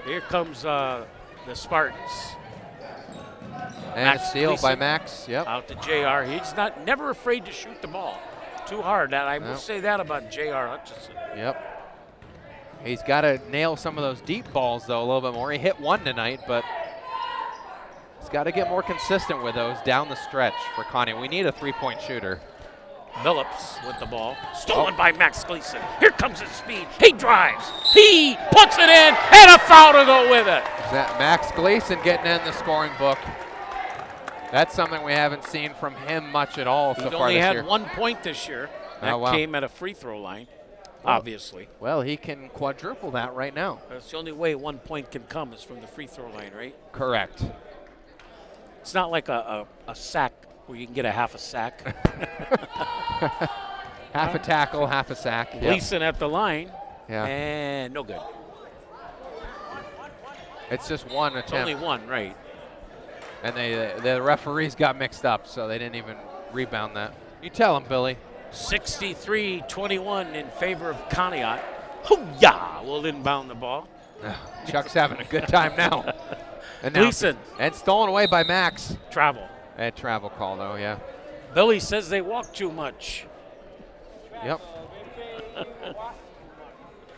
Here comes the Spartans. And Max a steal Gleason by Max. Yep. out to JR. He's never afraid to shoot the ball too hard. I will say that about JR Hutchison. Yep. He's got to nail some of those deep balls, though, a little bit more. He hit one tonight, but he's got to get more consistent with those down the stretch for Conneaut. We need a 3-point shooter. Phillips with the ball. Stolen by Max Gleason. Here comes his speed. He drives. He puts it in, and a foul to go with it. That Max Gleason getting in the scoring book. That's something we haven't seen from him much at all so far this year. He only had 1 point this year. That came at a free throw line, obviously. Well, he can quadruple that right now. That's the only way 1 point can come is from the free throw line, right? Correct. It's not like a sack where you can get a half a sack. Half a tackle, half a sack. Gleason at the line, Yeah. and no good. It's just one attempt. It's only one, right. And the referees got mixed up, so they didn't even rebound that. You tell them, Billy. 63-21 in favor of Conneaut. Hoo-yah! Will inbound the ball. Chuck's having a good time now. And now Gleason. and stolen away by Max. Travel. And travel call though, yeah. Billy says they walk too much. Yep.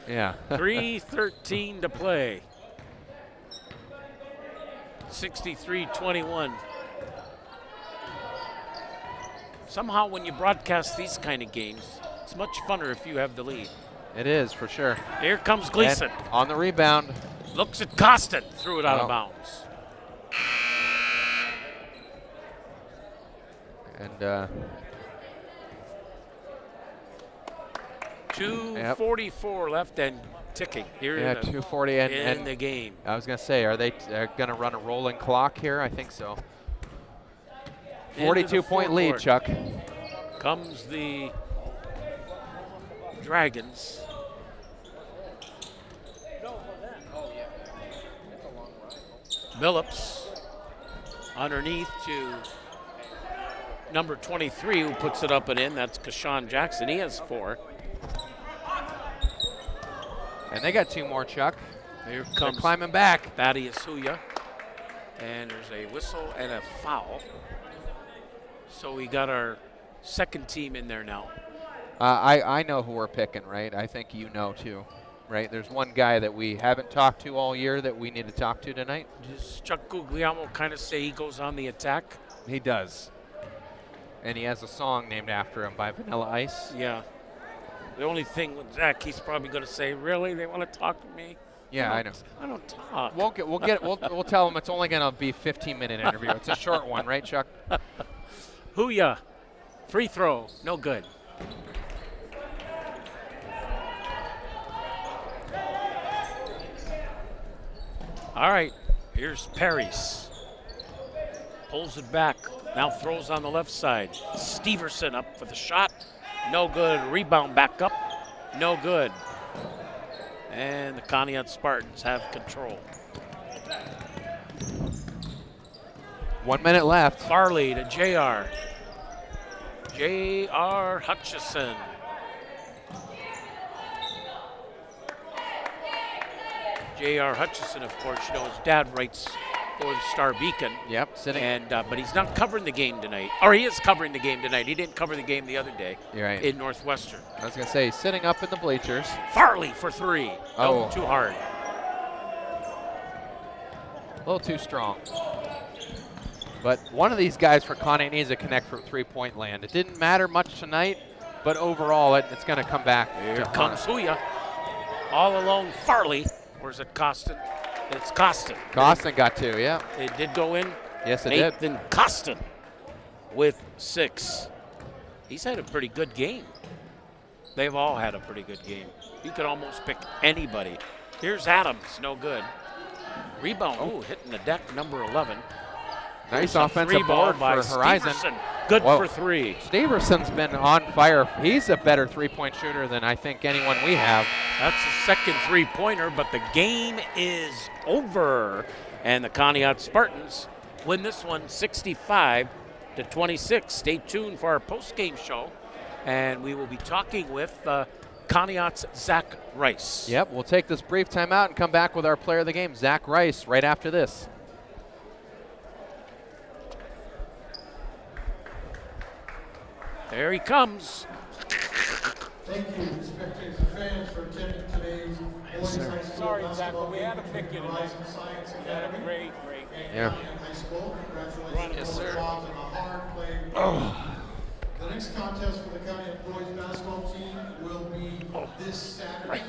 Yeah. 3:13 to play. 63-21. Somehow when you broadcast these kind of games, it's much funner if you have the lead. It is for sure. Here comes Gleason. And on the rebound. Looks at Costin. Threw it out of bounds. And 2:44 left and ticking here in, the, 2:40 and the game. I was going to say, are they going to run a rolling clock here? I think so. 42-point lead, Chuck. Comes the Dragons. Billups underneath to number 23, who puts it up and in. That's Kashawn Jackson. He has 4. And they got 2 more, Chuck. Here They're comes climbing back. Thaddeus Huya. And there's a whistle and a foul. So we got our second team in there now. I know who we're picking, right? I think you know too, right? There's one guy that we haven't talked to all year that we need to talk to tonight. Does Chuck Guglielmo kind of say he goes on the attack? He does. And he has a song named after him by Vanilla Ice. Yeah. The only thing with Zach, he's probably going to say, "Really? They want to talk to me?" Yeah, I know. I don't talk. We'll tell him it's only going to be a 15-minute interview. It's a short one, right, Chuck? Huya, free throw, no good. All right, here's Paris. Pulls it back, now throws on the left side. Steverson up for the shot, no good. Rebound back up, no good. And the Conneaut Spartans have control. 1 minute left. Farley to JR. J.R. Hutchison. J.R. Hutchison, of course, you know his dad writes for the Star Beacon. Yep, sitting. And but he's not covering the game tonight. Or he is covering the game tonight. He didn't cover the game the other day. You're right. In Northwestern. I was going to say, he's sitting up in the bleachers. Farley for 3. Oh. No, too hard. A little too strong. But one of these guys for Conneaut needs to connect from three-point land. It didn't matter much tonight, but overall it's going to come back. Here comes Huya. All alone, Farley. Or is it Costin? It's Costin. Costin got 2, yeah. It did go in. Yes, it did. Nathan Costin with 6. He's had a pretty good game. They've all had a pretty good game. You could almost pick anybody. Here's Adams, no good. Rebound, hitting the deck, number 11. Nice offensive board for Horizon. Steverson. Good for 3. Steverson's been on fire. He's a better three-point shooter than I think anyone we have. That's the second three-pointer, but the game is over. And the Conneaut Spartans win this one 65-26. Stay tuned for our post-game show. And we will be talking with Conneaut's Zach Rice. Yep, we'll take this brief timeout and come back with our player of the game, Zach Rice, right after this. There he comes. Thank you, spectators and fans, for attending today's Boys High School basketball game between Horizon Science Academy and Conneaut High School. Congratulations to both squads and a hard-played game. The next contest for the Conneaut boys basketball team will be this Saturday,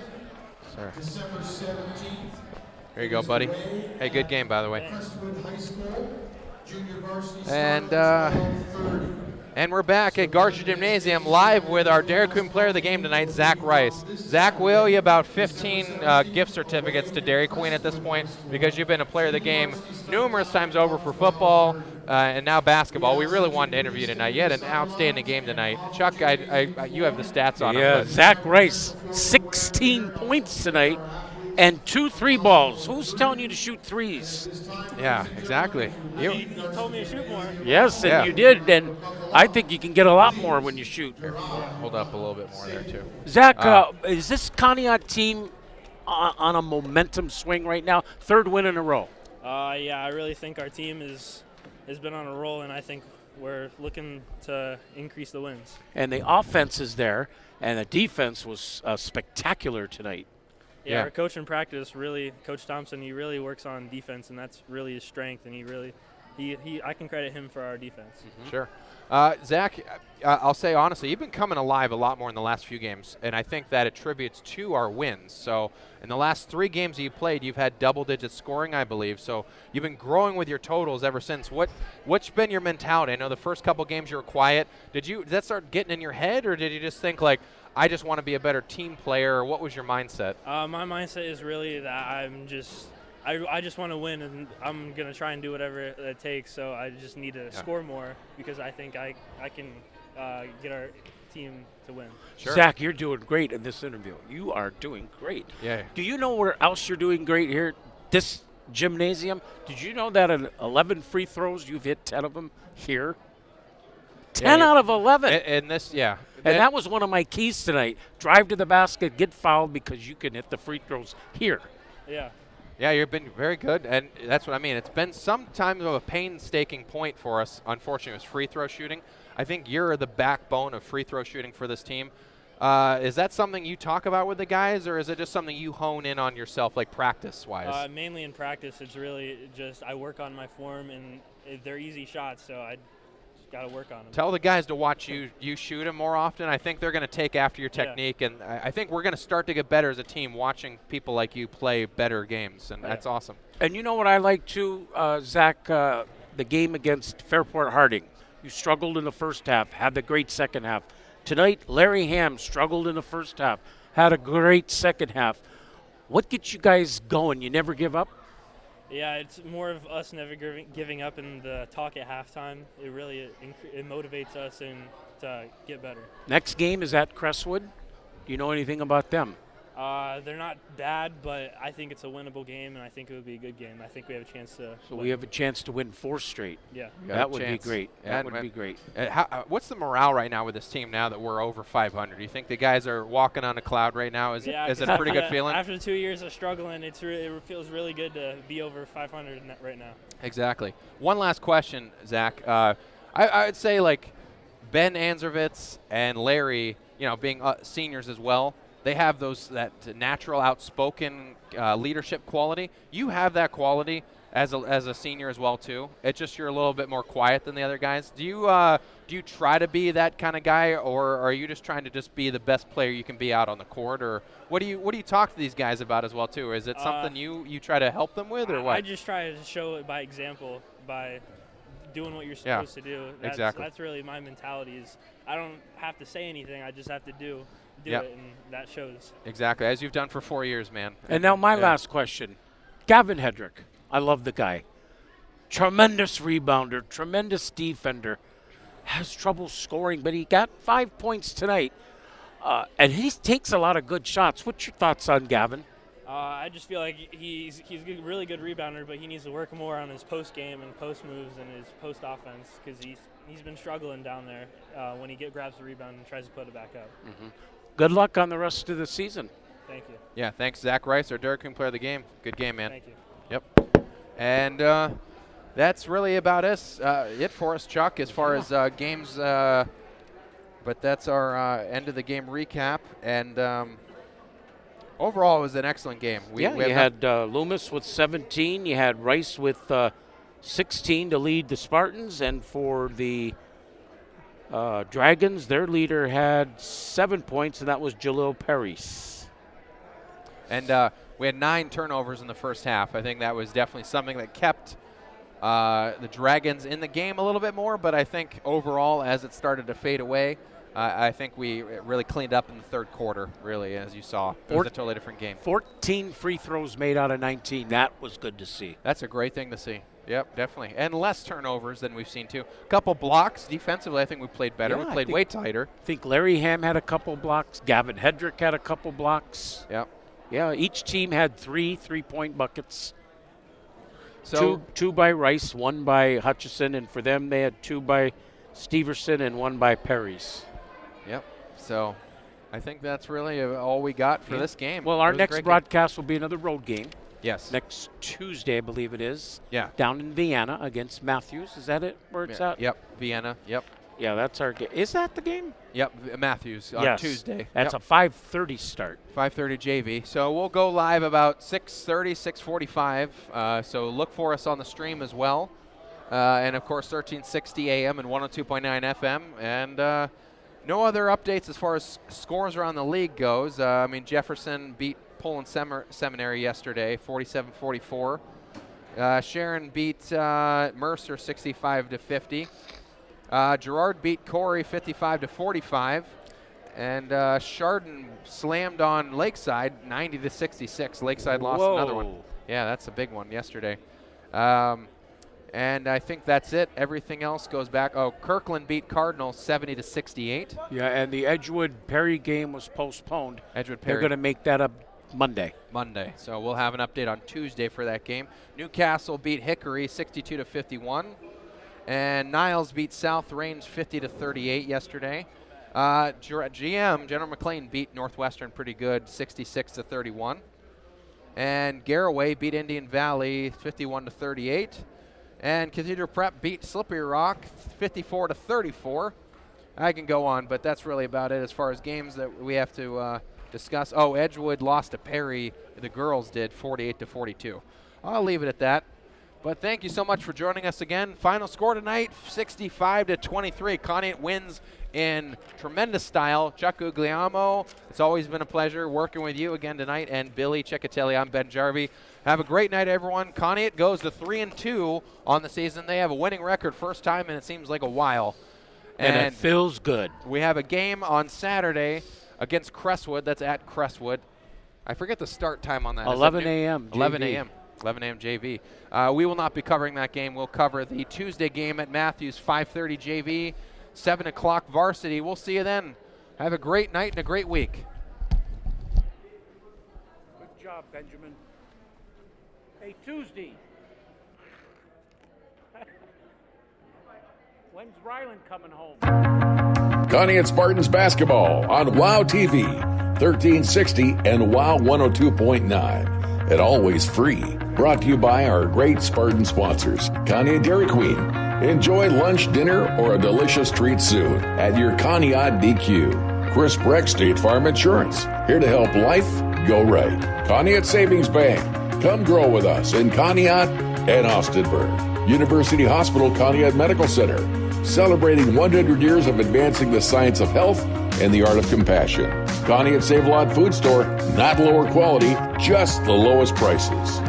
December 17th. There you go, buddy. Hey, good game, by the way. Crestwood High School, junior varsity And starts at 12:30. And we're back at Garcia Gymnasium live with our Dairy Queen player of the game tonight, Zach Rice. Zach, we owe you about 15 gift certificates to Dairy Queen at this point because you've been a player of the game numerous times over for football and now basketball. We really wanted to interview you tonight. You had an outstanding game tonight. Chuck, you have the stats on him. Yeah, Zach Rice, 16 points tonight. and 2 3 balls. Who's telling you to shoot threes? Yeah, exactly. He told me to shoot more. Yes, and Yeah. you did, and I think you can get a lot more when you shoot. Hold up a little bit more there, too. Zach, is this Conneaut team on a momentum swing right now? 3rd win in a row. Yeah, I really think our team has been on a roll, and I think we're looking to increase the wins. And the offense is there, and the defense was spectacular tonight. Yeah, our coach in practice really, Coach Thompson, he really works on defense, and that's really his strength. And I can credit him for our defense. Sure. Zach, I'll say honestly, you've been coming alive a lot more in the last few games, and I think that attributes to our wins. So in the last 3 games that you played, you've had double-digit scoring, I believe. So you've been growing with your totals ever since. What's been your mentality? I know the first couple games you were quiet. Did that start getting in your head, or did you just think like, I just want to be a better team player? Or what was your mindset? My mindset is really that I just want to win, and I'm going to try and do whatever it takes. So I just need to score more because I think I can get our team to win. Sure. Zach, you're doing great in this interview. You are doing great. Yeah. Do you know where else you're doing great here? This gymnasium. Did you know that in 11 free throws, you've hit 10 of them here? 10 out of 11. And this, yeah. And that was one of my keys tonight. Drive to the basket, get fouled because you can hit the free throws here. Yeah. Yeah, you've been very good, and that's what I mean. It's been some time of a painstaking point for us. Unfortunately, it was free throw shooting. I think you're the backbone of free throw shooting for this team. Is that something you talk about with the guys, or is it just something you hone in on yourself, like practice-wise? Mainly in practice, it's really just I work on my form, and they're easy shots, so I got to work on them. Tell the guys to watch you shoot them more often. I think they're going to take after your technique, and I think we're going to start to get better as a team watching people like you play better games, and that's awesome. And you know what I like too, Zach, the game against Fairport Harding. You struggled in the first half, had the great second half. Tonight, Larry Hamm struggled in the first half, had a great second half. What gets you guys going? You never give up? Yeah, it's more of us never giving up in the talk at halftime. It really it motivates us and to get better. Next game is at Crestwood. Do you know anything about them? They're not bad, but I think it's a winnable game, and I think it would be a good game. I think we have a chance to So win. we have a chance to win 4 straight. Yeah. That would be great. Yeah, That would be great. What's the morale right now with this team now that we're over 500? Do you think the guys are walking on a cloud right now? Is it a pretty good feeling? After 2 years of struggling, it feels really good to be over 500 right now. Exactly. One last question, Zach. I would say like Ben Anzervitz and Larry, being seniors as well, they have that natural outspoken leadership quality. You have that quality as a senior as well too. It's just you're a little bit more quiet than the other guys. Do you try to be that kind of guy, or are you just trying to just be the best player you can be out on the court, or what do you talk to these guys about as well too? Is it something you try to help them with, or what? I just try to show it by example, by doing what you're supposed to do. Exactly. That's really my mentality. Is I don't have to say anything. I just have to do it, and that shows. Exactly, as you've done for 4 years, man. And now my last question. Gavin Hedrick. I love the guy. Tremendous rebounder, tremendous defender. Has trouble scoring, but he got 5 points tonight. And he takes a lot of good shots. What's your thoughts on Gavin? I just feel like he's a really good rebounder, but he needs to work more on his post game and post moves and his post offense because he's been struggling down there when he grabs the rebound and tries to put it back up. Mm-hmm. Good luck on the rest of the season. Thank you. Yeah, thanks, Zach Rice, our Derek King player of the game. Good game, man. Thank you. Yep. And that's really about it for us, Chuck, as far as games. But that's our end of the game recap. And overall, it was an excellent game. You had Loomis with 17. You had Rice with 16 to lead the Spartans. And for the Dragons, their leader had 7 points, and that was Jalil Paris. And we had 9 turnovers in the first half. I think that was definitely something that kept the Dragons in the game a little bit more. But I think overall, as it started to fade away, I think we really cleaned up in the third quarter, really, as you saw. It was a totally different game. 14 free throws made out of 19. That was good to see. That's a great thing to see. Yep, definitely. And less turnovers than we've seen, too. A couple blocks. Defensively, I think we played better. Yeah, we played way tighter. I think Larry Hamm had a couple blocks. Gavin Hedrick had a couple blocks. Yep. Yeah, each team had 3 3-point buckets. So Two by Rice, 1 by Hutchison, and for them they had 2 by Steverson and 1 by Perry's. Yep. So I think that's really all we got for this game. Well, It our was a next great game. broadcast will be another road game. Yes. Next Tuesday, I believe it is. Yeah. Down in Vienna against Matthews. Is that it? Where it's at? Yep. Vienna. Yep. Yeah, that's our game. Is that the game? Yep. Matthews on Yes. Tuesday. That's Yep. a 5:30 start. 5:30 JV. So we'll go live about 6:30, 6:45. So look for us on the stream as well. And, of course, 1360 AM and 102.9 FM. And no other updates as far as scores around the league goes. I mean, Jefferson beat Poland Seminary yesterday, 47-44. Sharon beat Mercer 65-50. Girard beat Corey 55-45. And Chardon slammed on Lakeside 90-66. Lakeside lost another one. Yeah, that's a big one yesterday. And I think that's it. Everything else goes back. Oh, Kirkland beat Cardinal 70-68. Yeah, and the Edgewood Perry game was postponed. Edgewood They're Perry. going to make that up Monday. So we'll have an update on Tuesday for that game. Newcastle beat Hickory 62-51. And Niles beat South Range 50-38 yesterday. General McLean beat Northwestern pretty good, 66-31. And Garraway beat Indian Valley 51-38. And Cathedral Prep beat Slippery Rock 54-34. I can go on, but that's really about it as far as games that we have to discuss. Oh, Edgewood lost to Perry. The girls did 48-42. I'll leave it at that. But thank you so much for joining us again. Final score tonight, 65-23. Conneaut wins in tremendous style. Chuck Guglielmo, it's always been a pleasure working with you again tonight. And Billy Ciccatelli, I'm Ben Jarvie. Have a great night, everyone. Conneaut goes to 3-2 on the season. They have a winning record, first time, and it seems like a while. And it feels good. We have a game on Saturday against Crestwood. That's at Crestwood. I forget the start time on that. 11 a.m. 11 a.m. 11 a.m. JV. We will not be covering that game. We'll cover the Tuesday game at Matthews, 5:30 JV, 7 o'clock varsity. We'll see you then. Have a great night and a great week. Good job, Benjamin. Hey, Tuesday. When's Ryland coming home? Conneaut Spartans basketball on WOW TV, 1360 and WOW 102.9. And always free. Brought to you by our great Spartan sponsors, Conneaut Dairy Queen. Enjoy lunch, dinner, or a delicious treat soon at your Conneaut DQ. Chris Breck State Farm Insurance, here to help life go right. Conneaut Savings Bank, come grow with us in Conneaut and Austinburg. University Hospital Conneaut Medical Center, celebrating 100 years of advancing the science of health and the art of compassion. Conneaut Save-A-Lot Food Store, not lower quality, just the lowest prices.